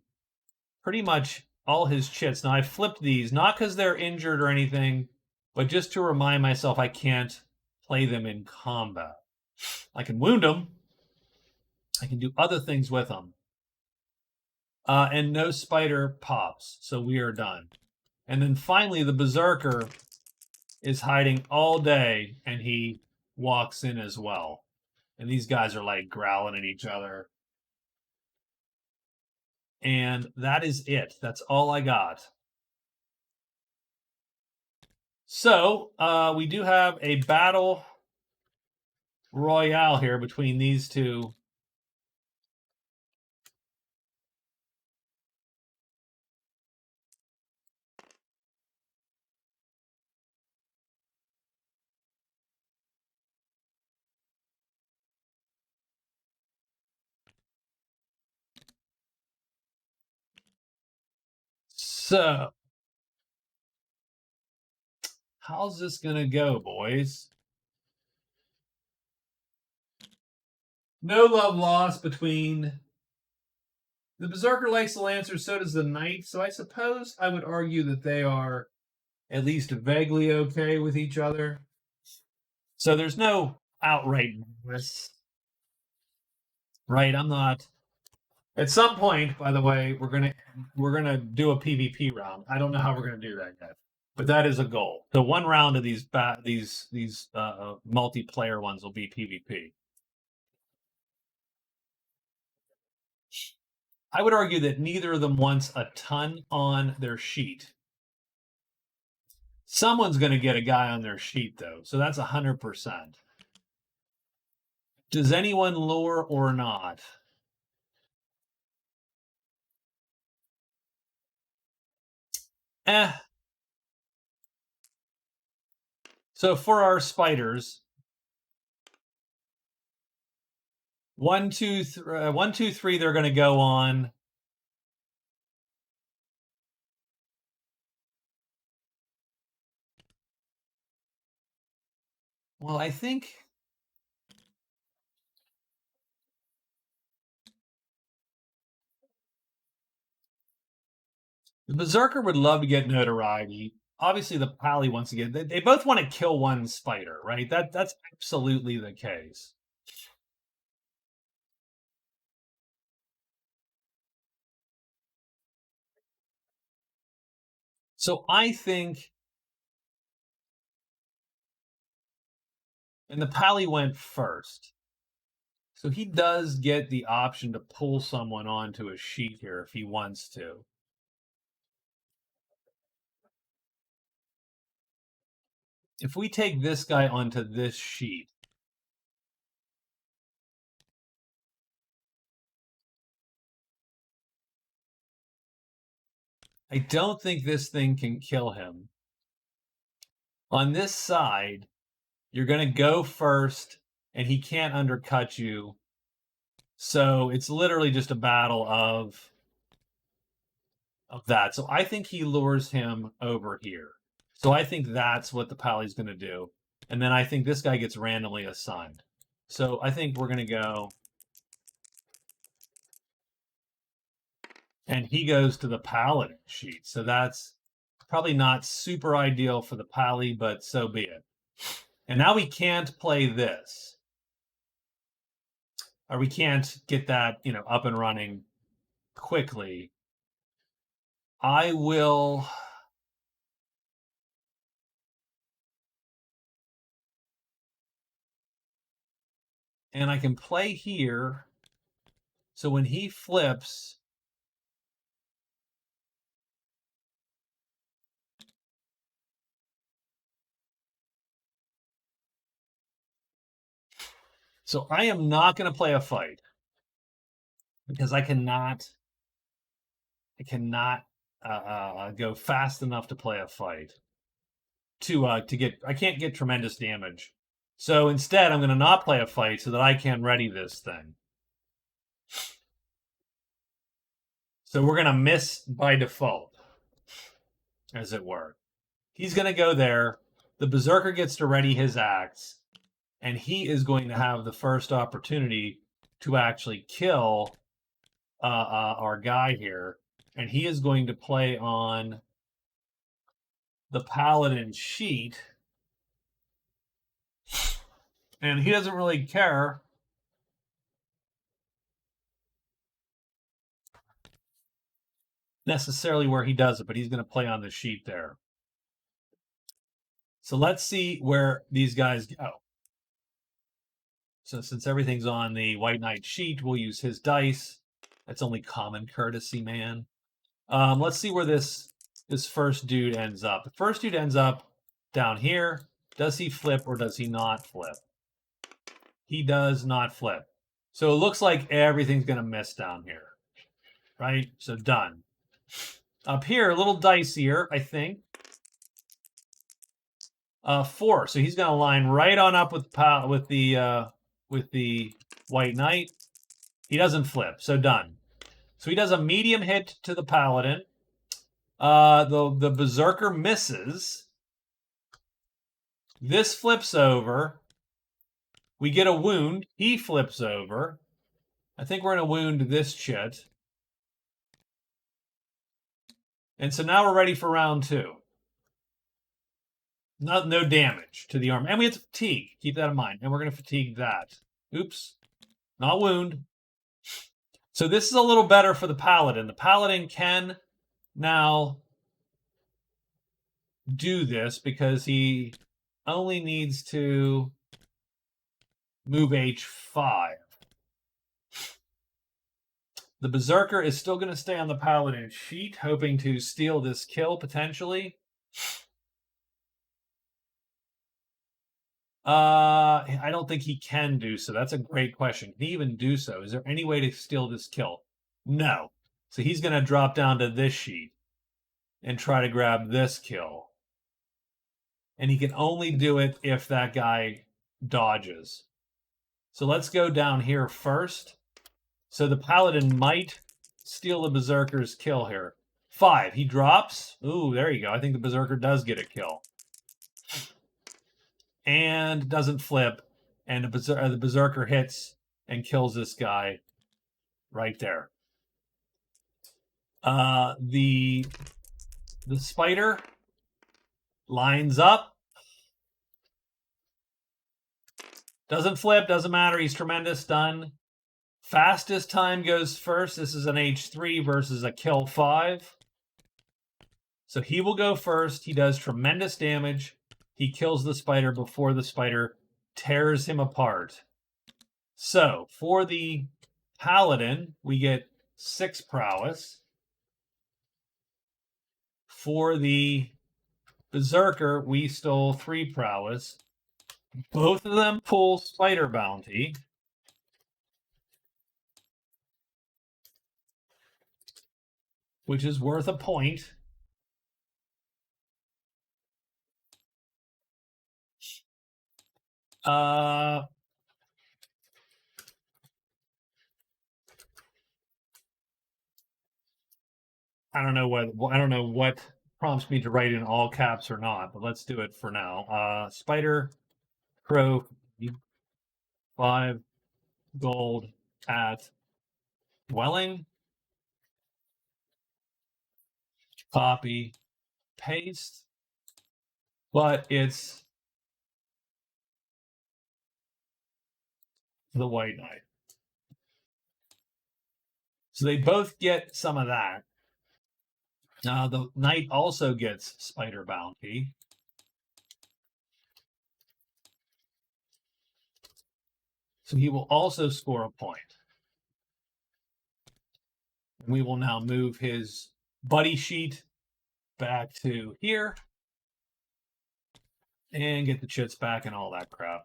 pretty much all his chits. Now I flipped these, not because they're injured or anything, but just to remind myself I can't play them in combat. I can wound them. I can do other things with them. And no spider pops, so we are done. And then finally, the Berzerker is hiding all day, and he walks in as well. And these guys are like growling at each other. And that is it. That's all I got. So we do have a battle royale here between these two. So, how's this going to go, boys? No love lost between... The Berzerker likes the Lancer, so does the Knight, so I suppose I would argue that they are at least vaguely okay with each other. So there's no outright malice. Right, I'm not... At some point, by the way, we're gonna do a PvP round. I don't know how we're gonna do that yet, but that is a goal. So 1 round of these multiplayer ones will be PvP. I would argue that neither of them wants a ton on their sheet. Someone's going to get a guy on their sheet, though, so that's 100%. Does anyone lure or not? So for our spiders, 1, 2, 3, they're going to go on. Well, I think The Berserker would love to get notoriety. Obviously, the Pally wants to get. They both want to kill one spider, right? That's absolutely the case. So I think, and the Pally went first. So he does get the option to pull someone onto a sheet here if he wants to. If we take this guy onto this sheet, I don't think this thing can kill him. On this side, you're going to go first, and he can't undercut you. So it's literally just a battle of that. So I think he lures him over here. So I think that's what the Pally's going to do. And then I think this guy gets randomly assigned. So I think we're going to go. And he goes to the Paladin sheet. So that's probably not super ideal for the Pally, but so be it. And now we can't play this. Or we can't get that, up and running quickly. I will. And I can play here. So when he flips, so I am not going to play a fight because I cannot go fast enough to play a fight to get. I can't get tremendous damage. So instead, I'm going to not play a fight so that I can ready this thing. So we're going to miss by default, as it were. He's going to go there. The Berzerker gets to ready his axe, and he is going to have the first opportunity to actually kill our guy here. And he is going to play on the Paladin sheet. And he doesn't really care necessarily where he does it, but he's going to play on the sheet there. So let's see where these guys go. So since everything's on the White Knight sheet, we'll use his dice. That's only common courtesy, man. Let's see where this first dude ends up. The first dude ends up down here. Does he flip or does he not flip? He does not flip. So it looks like everything's going to miss down here, right? So done. Up here, a little dicier, I think. 4. So he's going to line right on up with the White Knight. He doesn't flip, so done. So he does a medium hit to the Paladin. The Berzerker misses. This flips over. We get a wound. He flips over. I think we're going to wound this chit. And so now we're ready for round 2. No damage to the arm. And we have to fatigue. Keep that in mind. And we're going to fatigue that. Oops. Not wound. So this is a little better for the Paladin. The Paladin can now do this because he only needs to move H5. The Berzerker is still going to stay on the Paladin sheet, hoping to steal this kill potentially. I don't think he can do so. That's a great question. Can he even do so? Is there any way to steal this kill? No. So he's going to drop down to this sheet and try to grab this kill. And he can only do it if that guy dodges. So let's go down here first. So the Paladin might steal the Berzerker's kill here. 5. He drops. Ooh, there you go. I think the Berzerker does get a kill. And doesn't flip. And the Berzerker hits and kills this guy right there. The The spider lines up. Doesn't flip, doesn't matter. He's tremendous, done. Fastest time goes first. This is an H3 versus a kill 5. So he will go first. He does tremendous damage. He kills the spider before the spider tears him apart. So for the paladin, we get 6 prowess. For the berserker, we stole 3 prowess. Both of them pull spider bounty. Which is worth a point. I don't know what prompts me to write in all caps or not, but let's do it for now. Spider, crow, 5 gold at dwelling. Copy, paste. But it's the white knight. So they both get some of that. The knight also gets spider bounty. So he will also score a point. And we will now move his buddy sheet back to here and get the chits back and all that crap.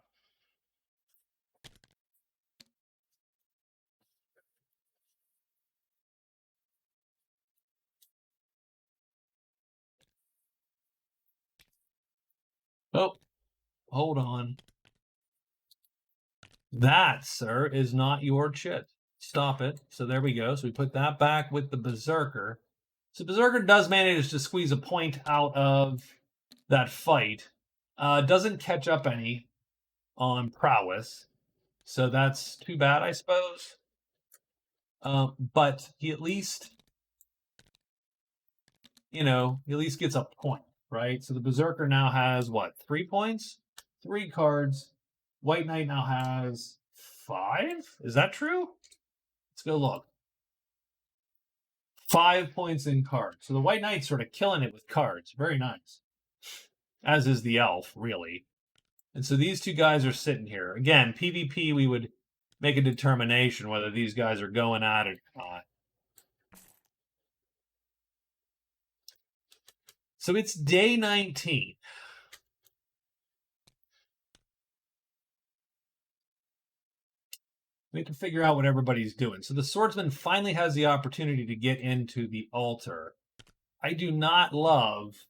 Oh, hold on. That, sir, is not your chit. Stop it. So there we go. So we put that back with the Berzerker. So Berzerker does manage to squeeze a point out of that fight. Doesn't catch up any on prowess. So that's too bad, I suppose. But he at least, he at least gets a point, right? So the Berzerker now has what? 3 points? 3 cards. White Knight now has 5? Is that true? Let's go look. 5 points in cards. So the White Knight's sort of killing it with cards. Very nice. As is the elf, really. And so these two guys are sitting here. Again, PvP, we would make a determination whether these guys are going at it or not. So it's day 19. We have to figure out what everybody's doing. So the swordsman finally has the opportunity to get into the altar. I do not love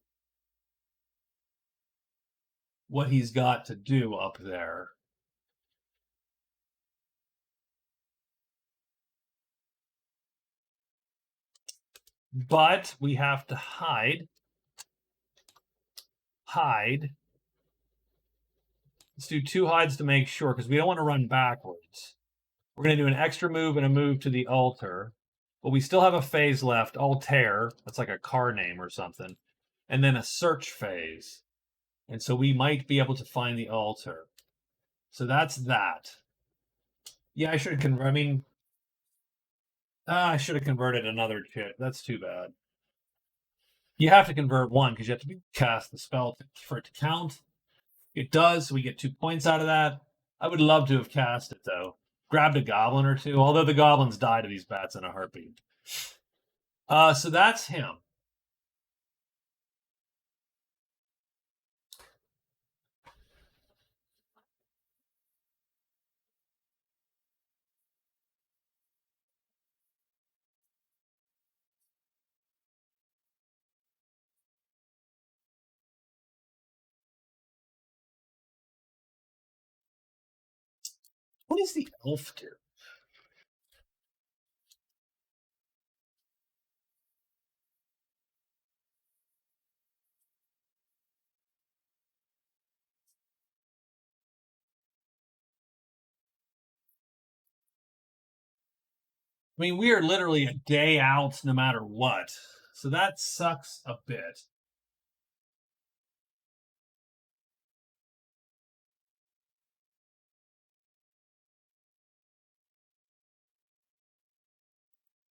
what he's got to do up there. But we have to hide. Let's do 2 hides to make sure, because we don't want to run backwards. We're going to do an extra move and a move to the altar. But we still have a phase left. Altair. That's like a car name or something. And then a search phase. And so we might be able to find the altar. So that's that. Yeah, I should have converted. I should have converted another chit. That's too bad. You have to convert one because you have to cast the spell for it to count. It does. So we get 2 points out of that. I would love to have cast it, though. Grabbed a goblin or two, although the goblins die to these bats in a heartbeat. So that's him. What does the elf do? I mean, we are literally a day out no matter what. So that sucks a bit.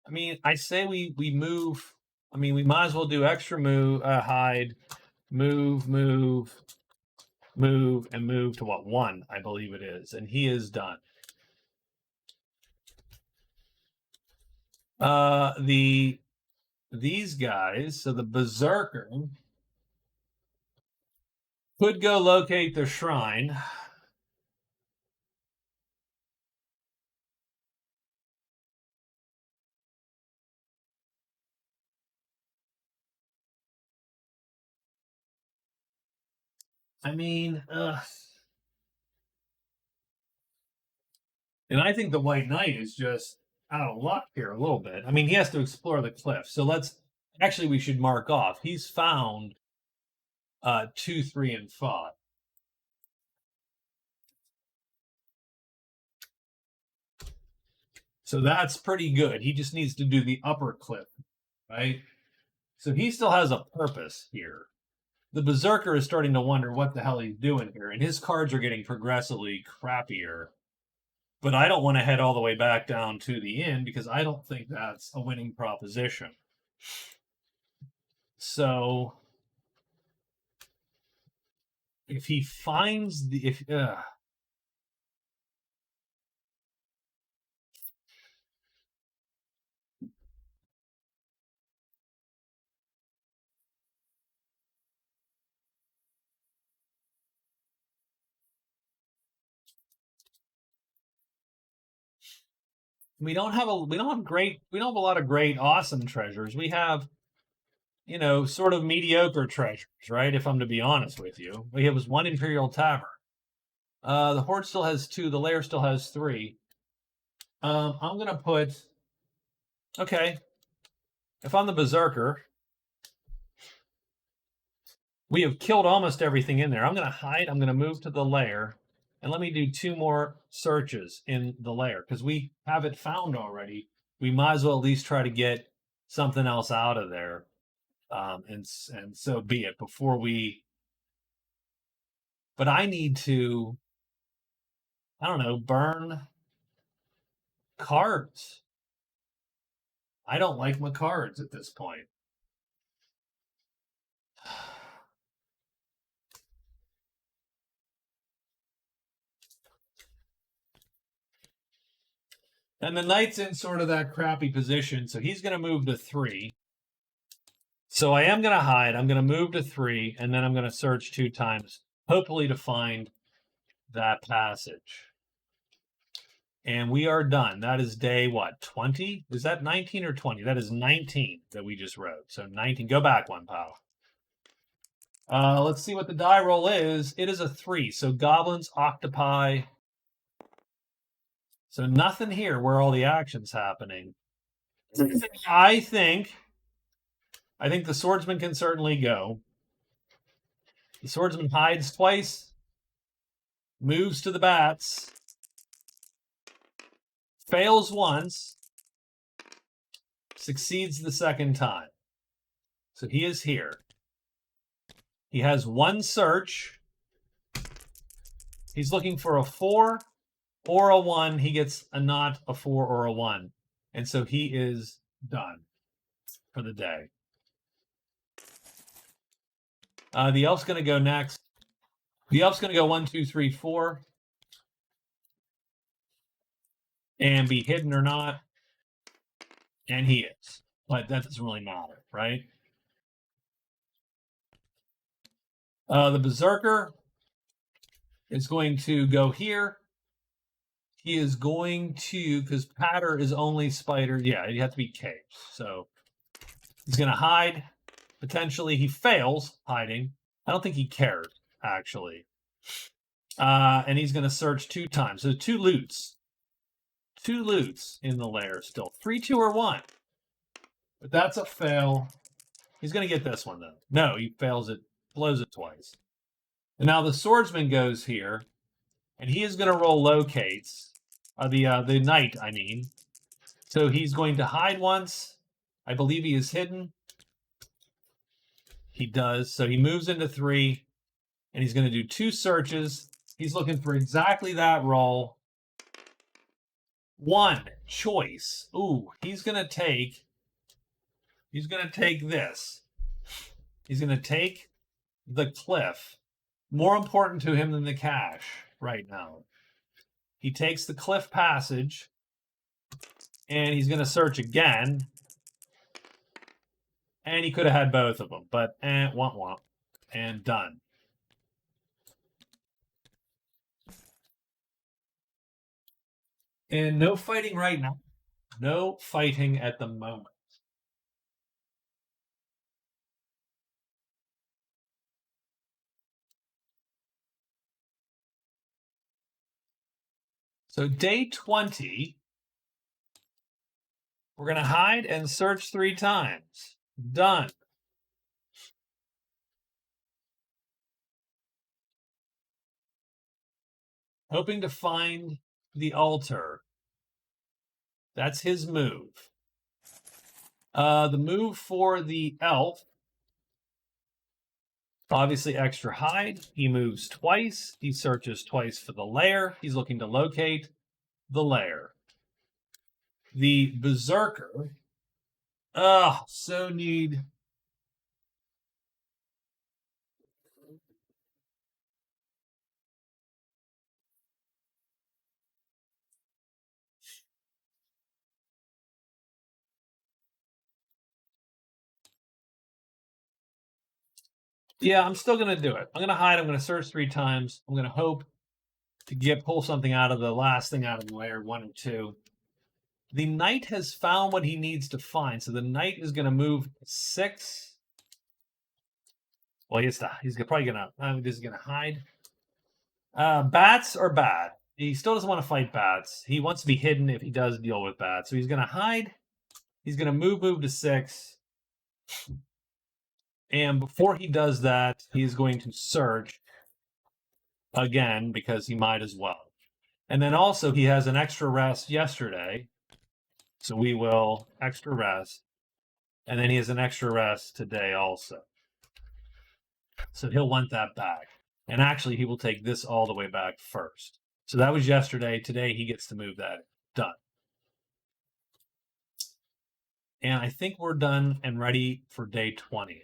I mean, I say we move. I mean, we might as well do extra move, hide, move, and move to what, 1, I believe it is, and he is done. These guys, so the Berzerker could go locate the shrine. I mean, and I think the White Knight is just out of luck here a little bit. I mean, he has to explore the cliff. So we should mark off. He's found 2, 3, and 5. So that's pretty good. He just needs to do the upper cliff, right? So he still has a purpose here. The Berzerker is starting to wonder what the hell he's doing here, and his cards are getting progressively crappier. But I don't want to head all the way back down to the inn because I don't think that's a winning proposition. So if he finds we don't have a lot of great awesome treasures. We have, sort of mediocre treasures, right? If I'm to be honest with you, we have 1 Imperial Tavern. The Horde still has 2. The Lair still has 3. I'm gonna put. Okay, if I'm the Berzerker, we have killed almost everything in there. I'm gonna hide. I'm gonna move to the Lair, and let me do 2 more searches in the Lair because we have it found already. We might as well at least try to get something else out of there, and so be it before we. But I need to. I don't know, burn cards. I don't like my cards at this point. And the knight's in sort of that crappy position, so he's going to move to 3. So I am going to hide. I'm going to move to 3, and then I'm going to search 2 times, hopefully to find that passage. And we are done. That is day, what, 20? Is that 19 or 20? That is 19 that we just wrote. So 19. Go back 1, pal. Let's see what the die roll is. It is a 3. So goblins, octopi. So nothing here where all the action's happening. I think the swordsman can certainly go. The swordsman hides twice, moves to the bats, fails once, succeeds the second time. So he is here. He has 1 search. He's looking for a 4 or a 1. He gets a not a 4 or a 1. And so he is done for the day. The elf's going to go next. The elf's going to go 1, 2, 3, 4. And be hidden or not. And he is. But that doesn't really matter, right? The Berzerker is going to go here. He is going to, because Patter is only spider. Yeah, you have to be caves. So he's going to hide. Potentially, he fails hiding. I don't think he cares, actually. And he's going to search 2 times. So 2 loots. 2 loots in the lair still. 3, 2, or 1. But that's a fail. He's going to get this one, though. No, he fails it. Blows it twice. And now the swordsman goes here. And he is going to roll locates. The knight, I mean. So he's going to hide once. I believe he is hidden. He does. So he moves into 3, and he's going to do 2 searches. He's looking for exactly that roll. 1 choice. Ooh, he's going to take this. He's going to take the cliff. More important to him than the cash right now. He takes the cliff passage, and he's going to search again. And he could have had both of them, but womp womp, and done. And no fighting right now. No fighting at the moment. So day 20, we're going to hide and search 3 times. Done. Hoping to find the altar. That's his move. The move for the elf, obviously extra hide. He moves twice. He searches twice for the lair. He's looking to locate the lair. The Berzerker, so need... Yeah, I'm still going to do it. I'm going to hide. I'm going to search 3 times. I'm going to hope to pull something out of the last thing out of the lair, 1 or 2. The knight has found what he needs to find, so the knight is going to move 6. Well, he's probably going to... This is going to hide. Bats are bad. He still doesn't want to fight bats. He wants to be hidden if he does deal with bats. So he's going to hide. He's going to move to 6. And before he does that, he's going to search again because he might as well. And then also he has an extra rest yesterday. So we will extra rest. And then he has an extra rest today also. So he'll want that back. And actually, he will take this all the way back first. So that was yesterday. Today, he gets to move that. Done. And I think we're done and ready for day 20.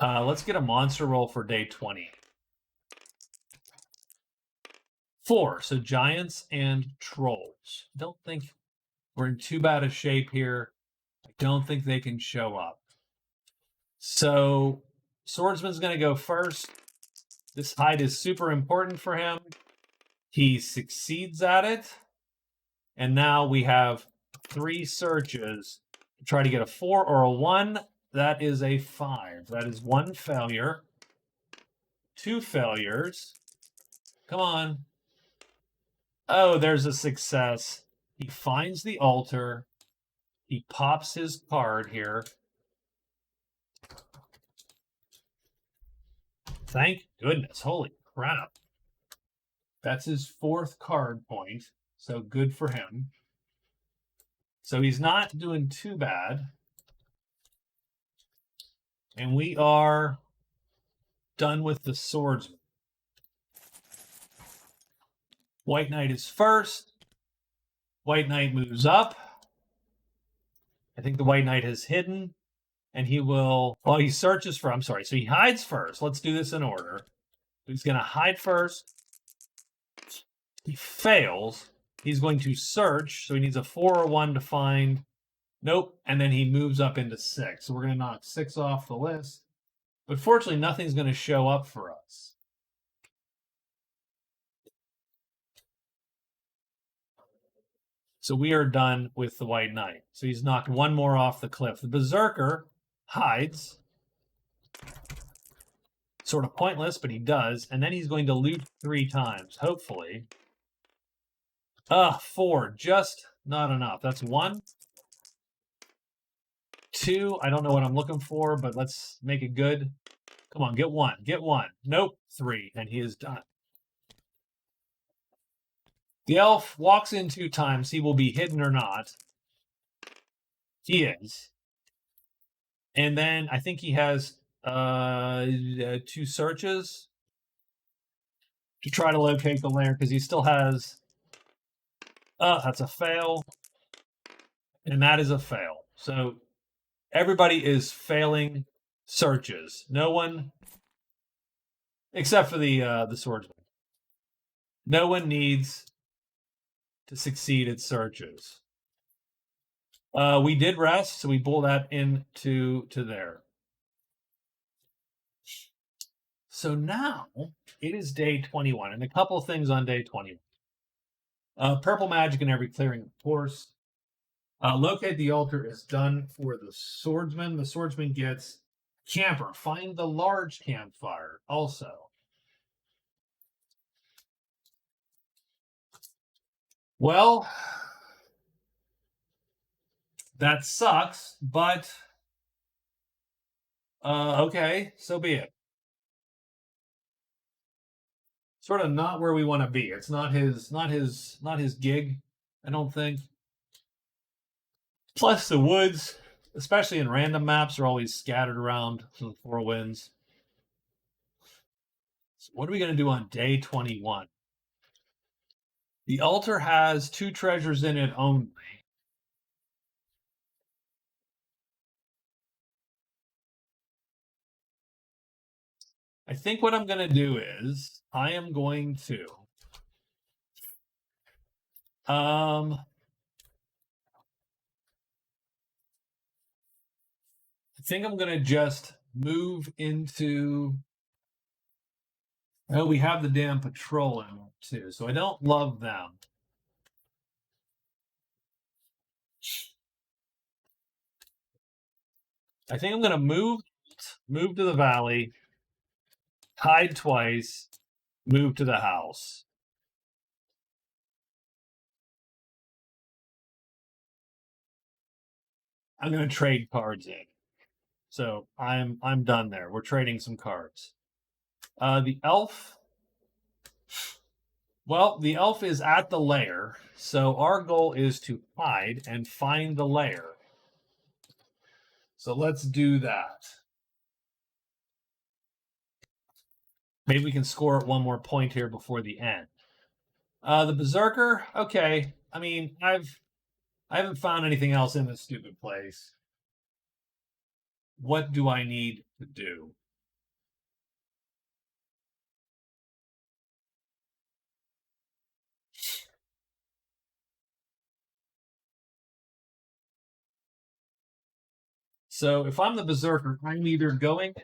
Let's get a monster roll for day 20. 4. So giants and trolls. Don't think we're in too bad a shape here. I don't think they can show up. So Swordsman's going to go first. This hide is super important for him. He succeeds at it. And now we have 3 searches to try to get a 4 or a 1. That is a 5. That is 1 failure. 2 failures. Come on. Oh, there's a success. He finds the altar. He pops his card here. Thank goodness. Holy crap. That's his 4th card point. So good for him. So he's not doing too bad. And we are done with the Swordsman. White Knight is first. White Knight moves up. I think the White Knight has hidden. And he will... Well, he searches for... I'm sorry. So he hides first. Let's do this in order. He's going to hide first. He fails. He's going to search. So he needs a 4 or 1 to find... Nope. And then he moves up into 6. So we're going to knock 6 off the list. But fortunately, nothing's going to show up for us. So we are done with the White Knight. So he's knocked 1 more off the cliff. The Berzerker hides. Sort of pointless, but he does. And then he's going to loot 3 times, hopefully. 4. Just not enough. That's 1. 2. I don't know what I'm looking for, but let's make it good. Come on, get 1. Get 1. Nope. 3. And he is done. The elf walks in 2 times. He will be hidden or not. He is. And then I think he has 2 searches to try to locate the lair because he still has. That's a fail, and that is a fail. So everybody is failing searches. No one, except for the swordsman. No one needs to succeed at searches. We did rest, so we pull that into there. So now it is day 21, and a couple things on day 21. Purple magic in every clearing, of course. Locate the altar is done for the swordsman. The swordsman gets camper. Find the large campfire also. Well, that sucks, but okay, so be it. Sort of not where we want to be. It's not his gig, I don't think. Plus the woods, especially in random maps, are always scattered around the four winds. So what are we going to do on day 21? The altar has 2 treasures in it only. I think what I'm going to do is I am going to I think I'm going to just move into. Oh, we have the damn patrol in too, so I don't love them. I think I'm going to move to the valley, hide twice, move to the house. I'm going to trade cards in. So I'm done there. We're trading some cards. The elf. Well, the elf is at the lair, so our goal is to hide and find the lair. So let's do that. Maybe we can score one more point here before the end. The Berzerker, okay. I mean, I haven't found anything else in this stupid place. What do I need to do? So if I'm the Berzerker, I'm either going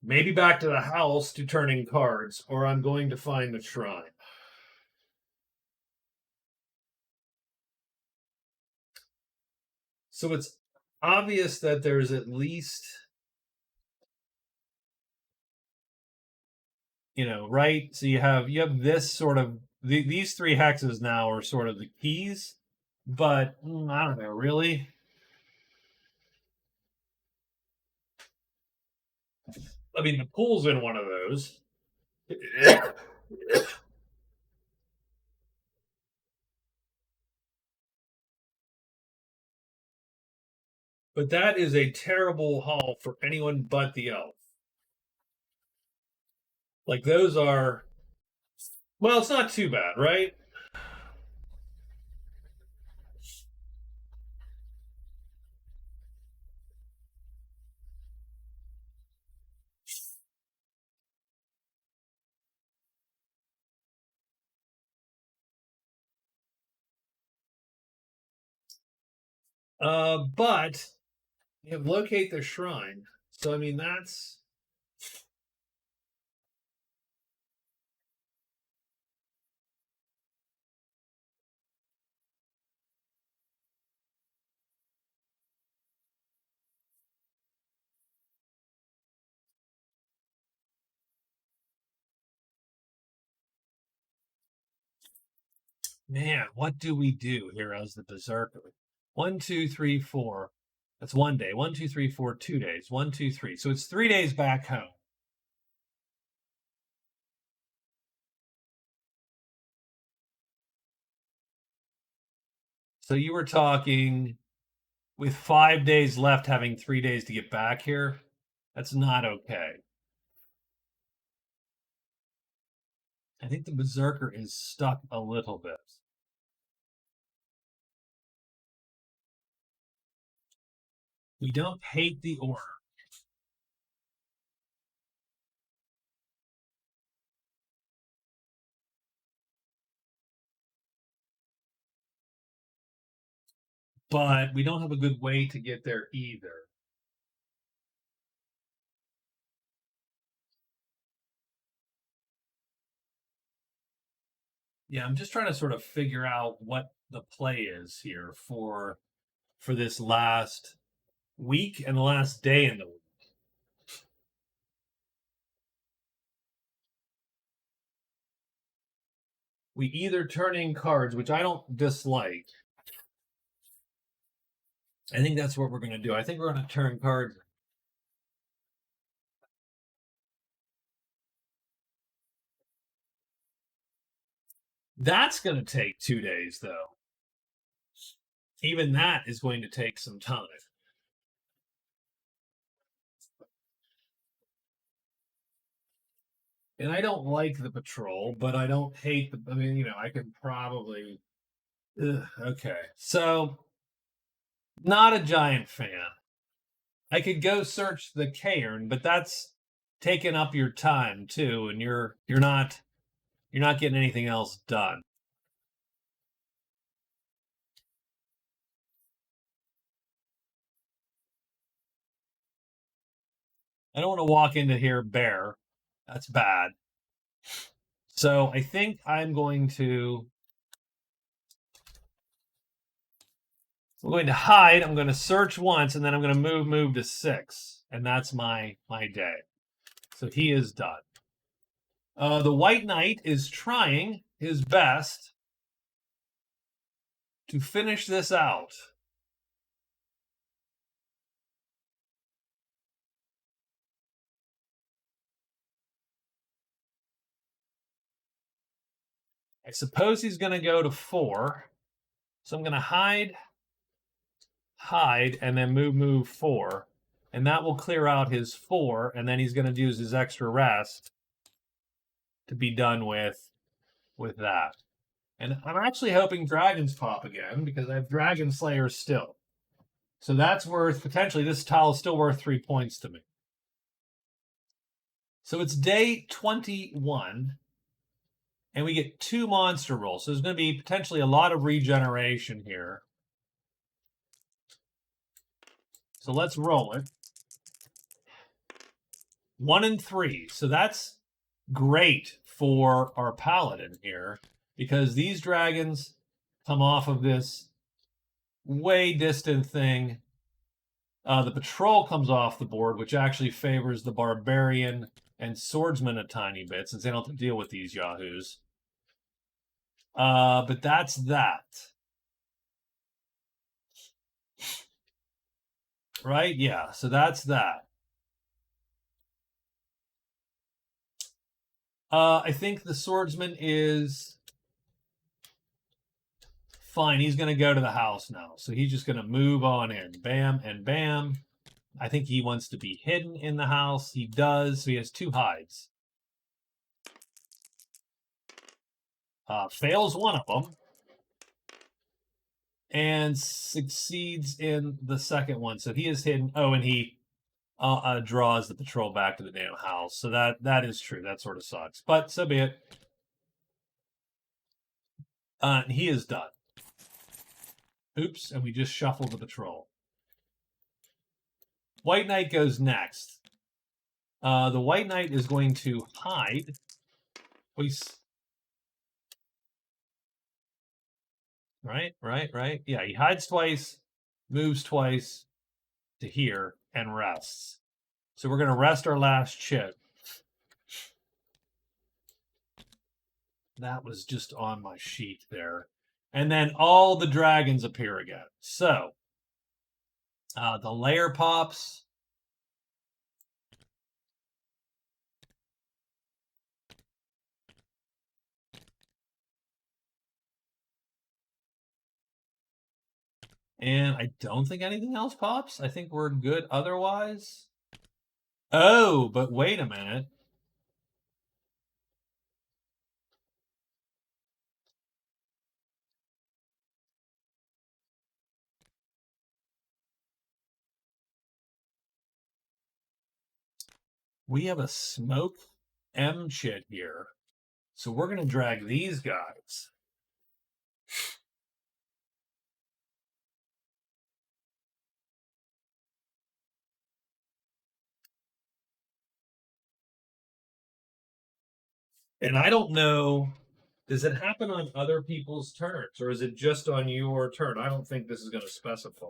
maybe back to the house to turning cards, or I'm going to find the shrine. So it's obvious that there's at least, right? So you have this sort of these 3 hexes now are sort of the keys, but I don't know, really. I mean, the pool's in one of those. But that is a terrible haul for anyone but the elf. Like those are, well, it's not too bad, right? But you have locate the shrine. So I mean that's man, what do we do here as the Berserker? 1, 2, 3, 4. That's one day. 1, 2, 3, 4, 2 days. 1, 2, 3. So it's 3 days back home. So you were talking with 5 days left, having 3 days to get back here, that's not okay. I think the Berzerker is stuck a little bit. We don't hate the order. But we don't have a good way to get there either. Yeah, I'm just trying to sort of figure out what the play is here for this last week and the last day in the week. We either turn in cards, which I don't dislike. I think that's what we're going to do. I think we're going to turn cards. That's going to take 2 days, though. Even that is going to take some time. And I don't like the patrol, but I don't hate the. I mean, I could probably. Okay. So, not a giant fan. I could go search the cairn, but that's taking up your time too, and you're not getting anything else done. I don't want to walk into here bare. That's bad. So I think I'm going to hide. I'm going to search once, and then I'm going to move to 6, and that's my day. So he is done. The White Knight is trying his best to finish this out. I suppose he's going to go to 4. So I'm going to hide, and then move 4. And that will clear out his 4, and then he's going to use his extra rest to be done with that. And I'm actually hoping dragons pop again because I have Dragon Slayers still. So that's worth, potentially, this tile is still worth 3 points to me. So it's day 21, and we get 2 monster rolls. So there's going to be potentially a lot of regeneration here. So let's roll it. 1 and 3. So that's great for our paladin here because these dragons come off of this way distant thing. The patrol comes off the board, which actually favors the barbarian and swordsman a tiny bit since they don't have to deal with these yahoos. But that's that. Right? Yeah, so that's that. I think the swordsman is fine. He's going to go to the house now. So he's just going to move on in. Bam and bam. I think he wants to be hidden in the house. He does. So he has 2 hides. Fails one of them. And succeeds in the second one. So he is hidden. Oh, and he draws the patrol back to the damn house. So that is true. That sort of sucks. But so be it. He is done. Oops, and we just shuffle the patrol. White Knight goes next. The White Knight is going to hide. Right. Yeah, he hides twice, moves twice to here, and rests. So we're going to rest our last chip. That was just on my sheet there. And then all the dragons appear again. So the layer pops. And I don't think anything else pops. I think we're good otherwise. Oh, but wait a minute. We have a smoke M shit here. So we're going to drag these guys. And I don't know, does it happen on other people's turns or is it just on your turn? I don't think this is going to specify.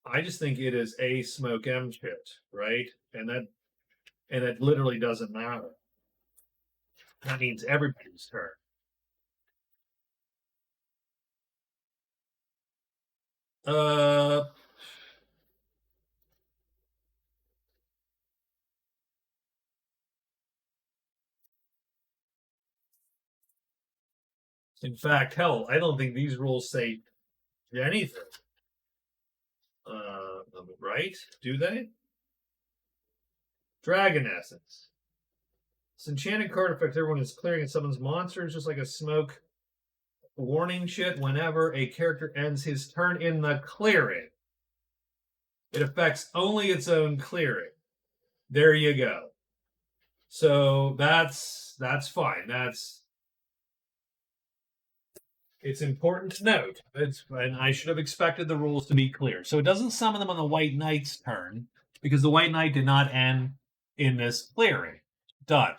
I just think it is a smoke M shit, right? And it literally doesn't matter. That means everybody's turn. In fact, hell, I don't think these rules say anything. Right? Do they? Dragon Essence. This enchanted card affects everyone who's clearing and summons monsters, just like a smoke warning shit. Whenever a character ends his turn in the clearing, it affects only its own clearing. There you go. So that's fine. It's important to note. And I should have expected the rules to be clear. So it doesn't summon them on the White Knight's turn because the White Knight did not end in this clearing. Done.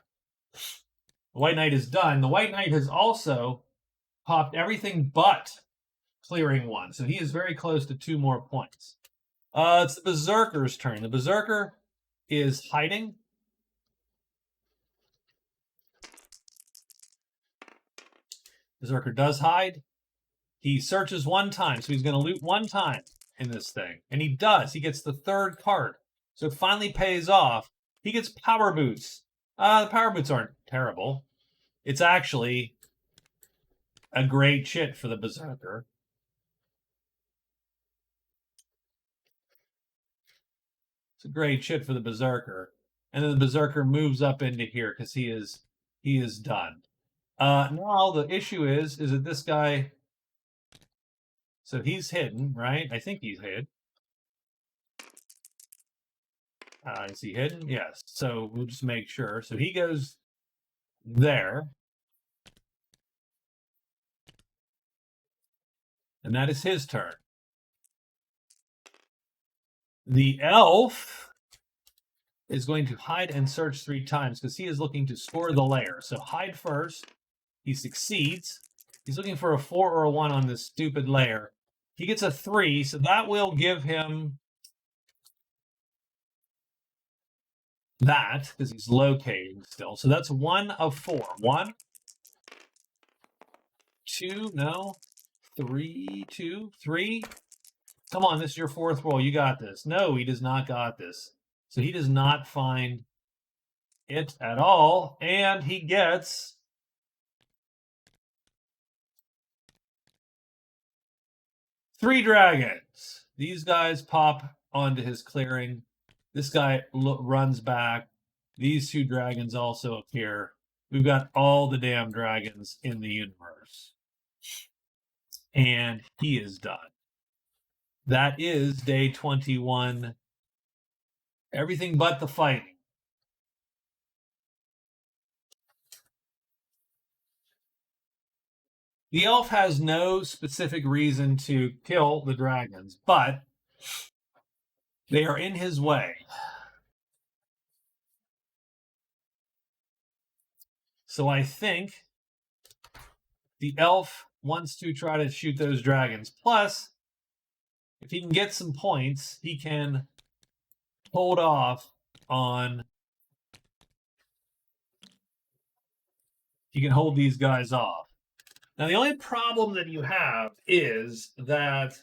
The White Knight is done. The White Knight has also popped everything but clearing one. So he is very close to 2 more points. It's the Berzerker's turn. The Berzerker is hiding. Berzerker does hide. He searches 1 time, so he's going to loot 1 time in this thing. And he does. He gets the 3rd card. So it finally pays off. He gets power boots. The power boots aren't terrible. It's actually a great shit for the Berzerker. It's a great shit for the Berzerker. And then the Berzerker moves up into here because he is done. Now the issue is that this guy, so he's hidden, right? I think he's hid. Is he hidden? Yes. So we'll just make sure. So he goes there. And that is his turn. The elf is going to hide and search 3 times because he is looking to score the lair. So hide first. He succeeds. He's looking for a 4 or a 1 on this stupid lair. He gets a 3, so that will give him that because he's locating still. So that's 1 of 4. 1, 2, no, 3, 2, 3. Come on, this is your 4th roll. You got this. No, he does not got this. So he does not find it at all. And he gets three dragons. These guys pop onto his clearing. This guy runs back. These 2 dragons also appear. We've got all the damn dragons in the universe. And he is done. That is day 21. Everything but the fighting. The elf has no specific reason to kill the dragons, but they are in his way. So I think the elf wants to try to shoot those dragons. Plus, if he can get some points, he can hold off on... He can hold these guys off. Now, the only problem that you have is that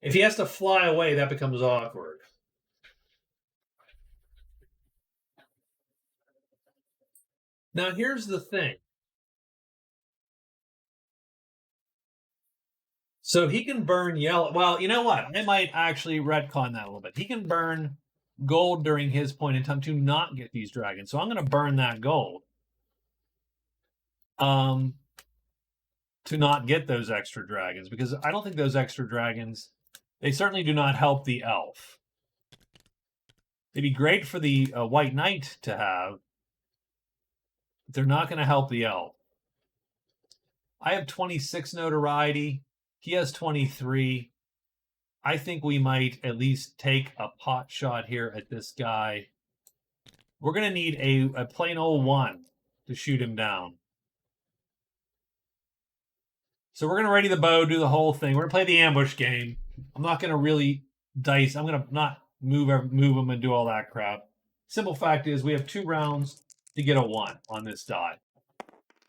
if he has to fly away, that becomes awkward. Now, here's the thing. So he can burn yellow. Well, you know what? I might actually retcon that a little bit. He can burn gold during his point in time to not get these dragons. So I'm going to burn that gold. To not get those extra dragons, because I don't think those extra dragons, they certainly do not help the elf. They'd be great for the white knight to have, but they're not going to help the elf. I have 26 notoriety. He has 23. I think we might at least take a pot shot here at this guy. We're going to need a plain old 1 to shoot him down. So we're going to ready the bow, do the whole thing. We're going to play the ambush game. I'm not going to really dice. I'm going to not move them and do all that crap. Simple fact is we have 2 rounds to get a 1 on this die.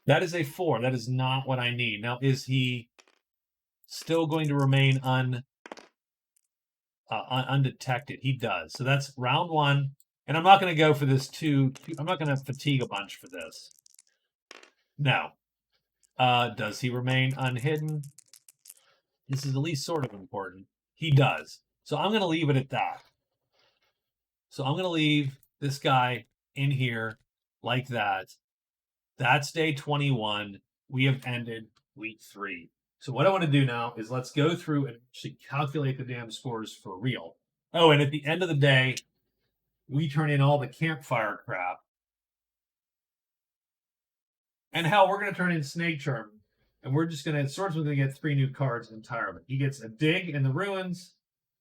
That is a 4. That is not what I need. Now, is he still going to remain undetected? He does. So that's round 1. And I'm not going to go for this 2. I'm not going to fatigue a bunch for this. No. Does he remain unhidden? This is at least sort of important. He does. So I'm going to leave it at that. So I'm going to leave this guy in here like that. That's day 21. We have ended week 3. So what I want to do now is let's go through and actually calculate the damn scores for real. Oh, and at the end of the day, we turn in all the campfire crap. And hell, we're going to turn in Snake Charm. And we're just going to, Swordsman's going to get 3 new cards entirely. He gets a Dig in the Ruins.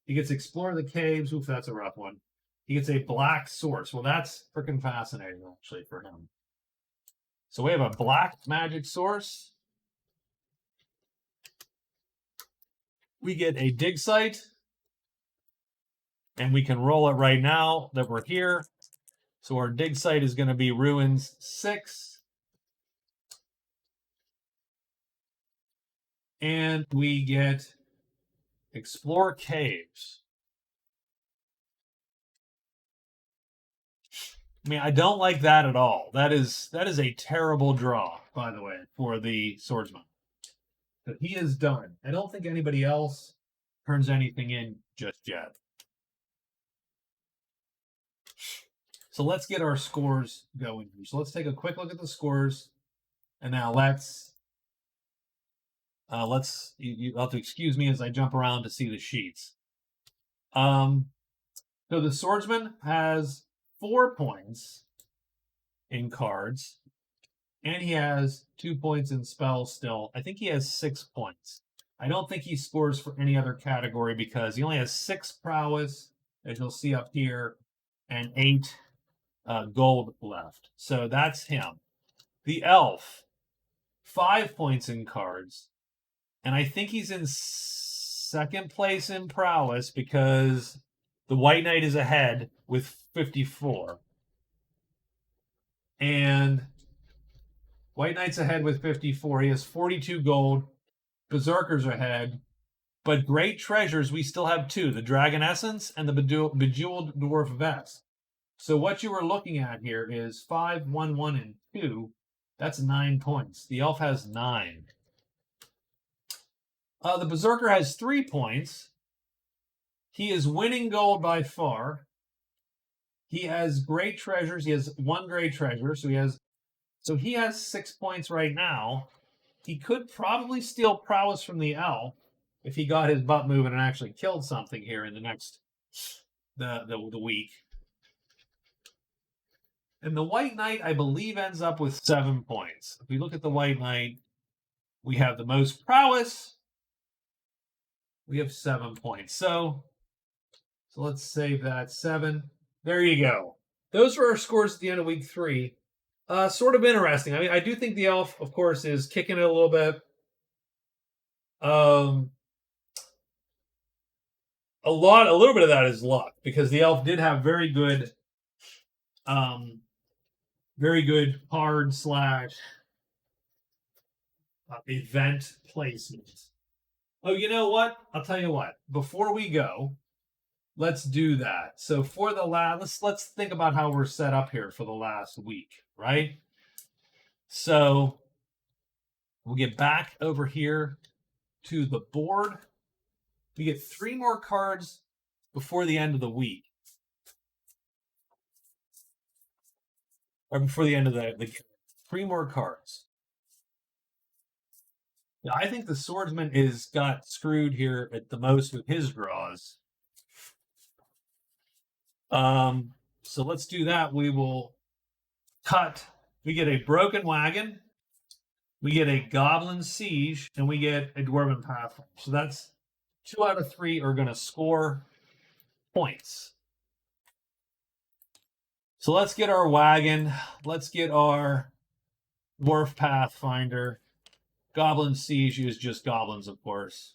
He gets Explore the Caves. Oof, that's a rough one. He gets a Black Source. Well, that's freaking fascinating, actually, for him. So we have a Black Magic Source. We get a Dig Site. And we can roll it right now that we're here. So our Dig Site is going to be Ruins 6. And we get Explore Caves. I mean, I don't like that at all. That is a terrible draw, by the way, for the Swordsman. But he is done. I don't think anybody else turns anything in just yet. So let's get our scores going here. So let's take a quick look at the scores. And now you'll have to excuse me as I jump around to see the sheets. So the Swordsman has 4 points in cards, and he has 2 points in spells still. I think he has 6 points. I don't think he scores for any other category because he only has 6 prowess, as you'll see up here, and 8 gold left. So that's him. The elf, 5 points in cards, and I think he's in 2nd place in prowess because the White Knight is ahead with 54. And White Knight's ahead with 54. He has 42 gold. Berzerker's ahead. But great treasures, we still have 2. The Dragon Essence and the Bejeweled Dwarf Vest. So what you are looking at here is 5, 1, 1, and 2. That's 9 points. The elf has 9. The Berzerker has 3 points. He is winning gold by far. He has great treasures. He has 1 great treasure. So he has 6 points right now. He could probably steal prowess from the elf if he got his butt moving and actually killed something here in the next the week. And the White Knight, I believe, ends up with 7 points. If we look at the White Knight, we have the most prowess. We have 7 points. So let's save that 7. There you go. Those are our scores at the end of week 3. Sort of interesting. I mean, I do think the elf, of course, is kicking it a little bit. A little bit of that is luck because the elf did have very good card / event placement. Oh, you know what? I'll tell you what. Before we go, let's do that. So for the let's think about how we're set up here for the last week, right? So we'll get back over here to the board. We get 3 more cards before the end of the week. Or before the end of the 3 more cards. Yeah, I think the Swordsman is got screwed here at the most with his draws. So let's do that. We will cut. We get a Broken Wagon, we get a Goblin Siege, and we get a Dwarven Pathfinder. So that's 2 out of 3 are going to score points. So let's get our wagon. Let's get our Dwarf Pathfinder. Goblin Siege is just goblins, of course.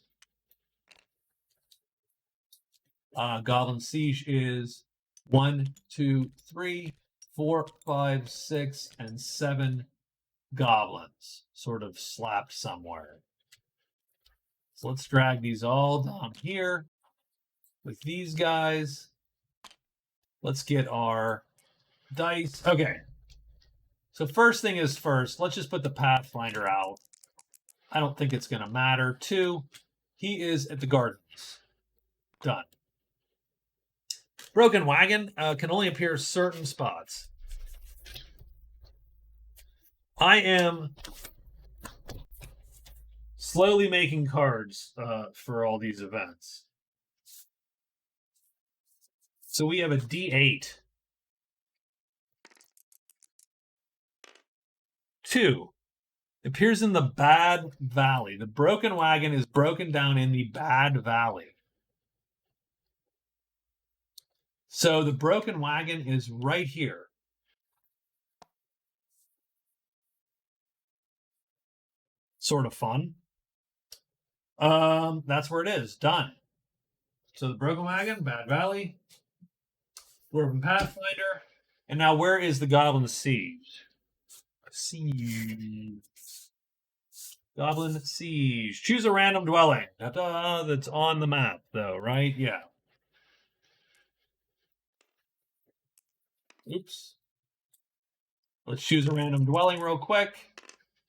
Goblin Siege is 1, 2, 3, 4, 5, 6, and 7 goblins sort of slapped somewhere. So let's drag these all down here with these guys. Let's get our dice. Okay. So first thing is first, let's just put the Pathfinder out. I don't think it's going to matter. 2, he is at the gardens. Done. Broken Wagon can only appear certain spots. I am slowly making cards for all these events. So we have a D8. 2. Appears in the Bad Valley. The Broken Wagon is broken down in the Bad Valley. So the Broken Wagon is right here. Sort of fun. That's where it is. Done. So the Broken Wagon, Bad Valley, Dwarven Pathfinder, and now where is the Goblin Siege? Goblin Siege. Choose a random dwelling. That's on the map, though, right? Yeah. Oops. Let's choose a random dwelling real quick.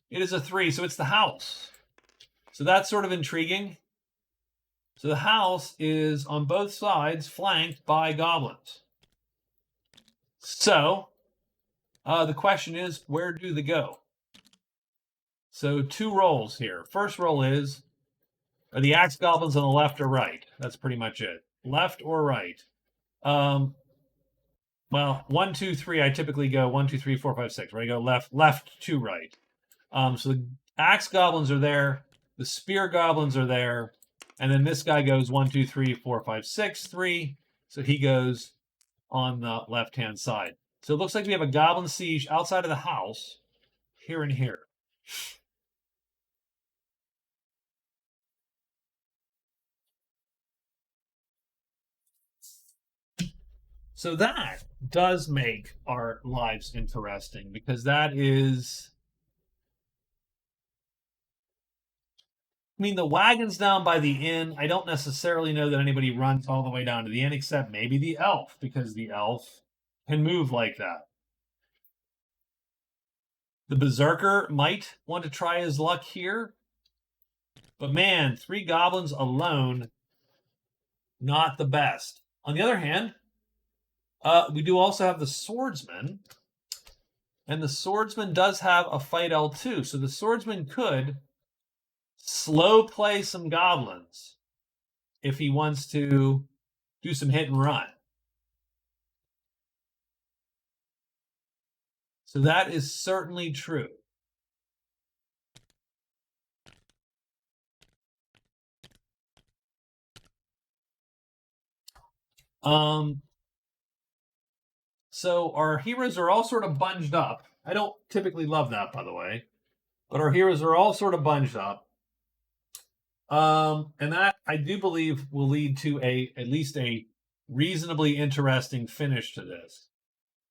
It is a 3, so it's the house. So that's sort of intriguing. So the house is on both sides flanked by goblins. So the question is, where do they go? So 2 rolls here. First roll is, are the axe goblins on the left or right? That's pretty much it. Left or right? Well, 1, 2, 3, I typically go 1, 2, 3, 4, 5, 6. Right? I go left to right. So the axe goblins are there. The spear goblins are there. And then this guy goes 1, 2, 3, 4, 5, 6, 3. So he goes on the left-hand side. So it looks like we have a Goblin Siege outside of the house, here and here. So that does make our lives interesting, because that is... I mean, the wagon's down by the inn. I don't necessarily know that anybody runs all the way down to the inn, except maybe the elf, because the elf can move like that. The Berzerker might want to try his luck here. But man, 3 goblins alone, not the best. On the other hand, we do also have the Swordsman. And the Swordsman does have a fight L2. So the Swordsman could slow play some goblins if he wants to do some hit and run. So that is certainly true. So our heroes are all sort of bunged up. I don't typically love that, by the way. But our heroes are all sort of bunged up. And that, I do believe, will lead to at least a reasonably interesting finish to this.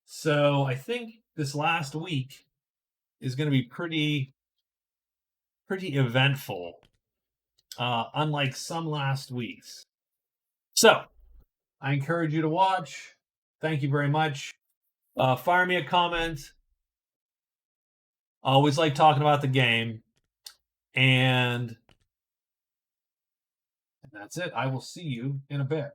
So I think this last week is going to be pretty eventful, unlike some last weeks. So I encourage you to watch. Thank you very much. Fire me a comment. I always like talking about the game. And That's it. I will see you in a bit.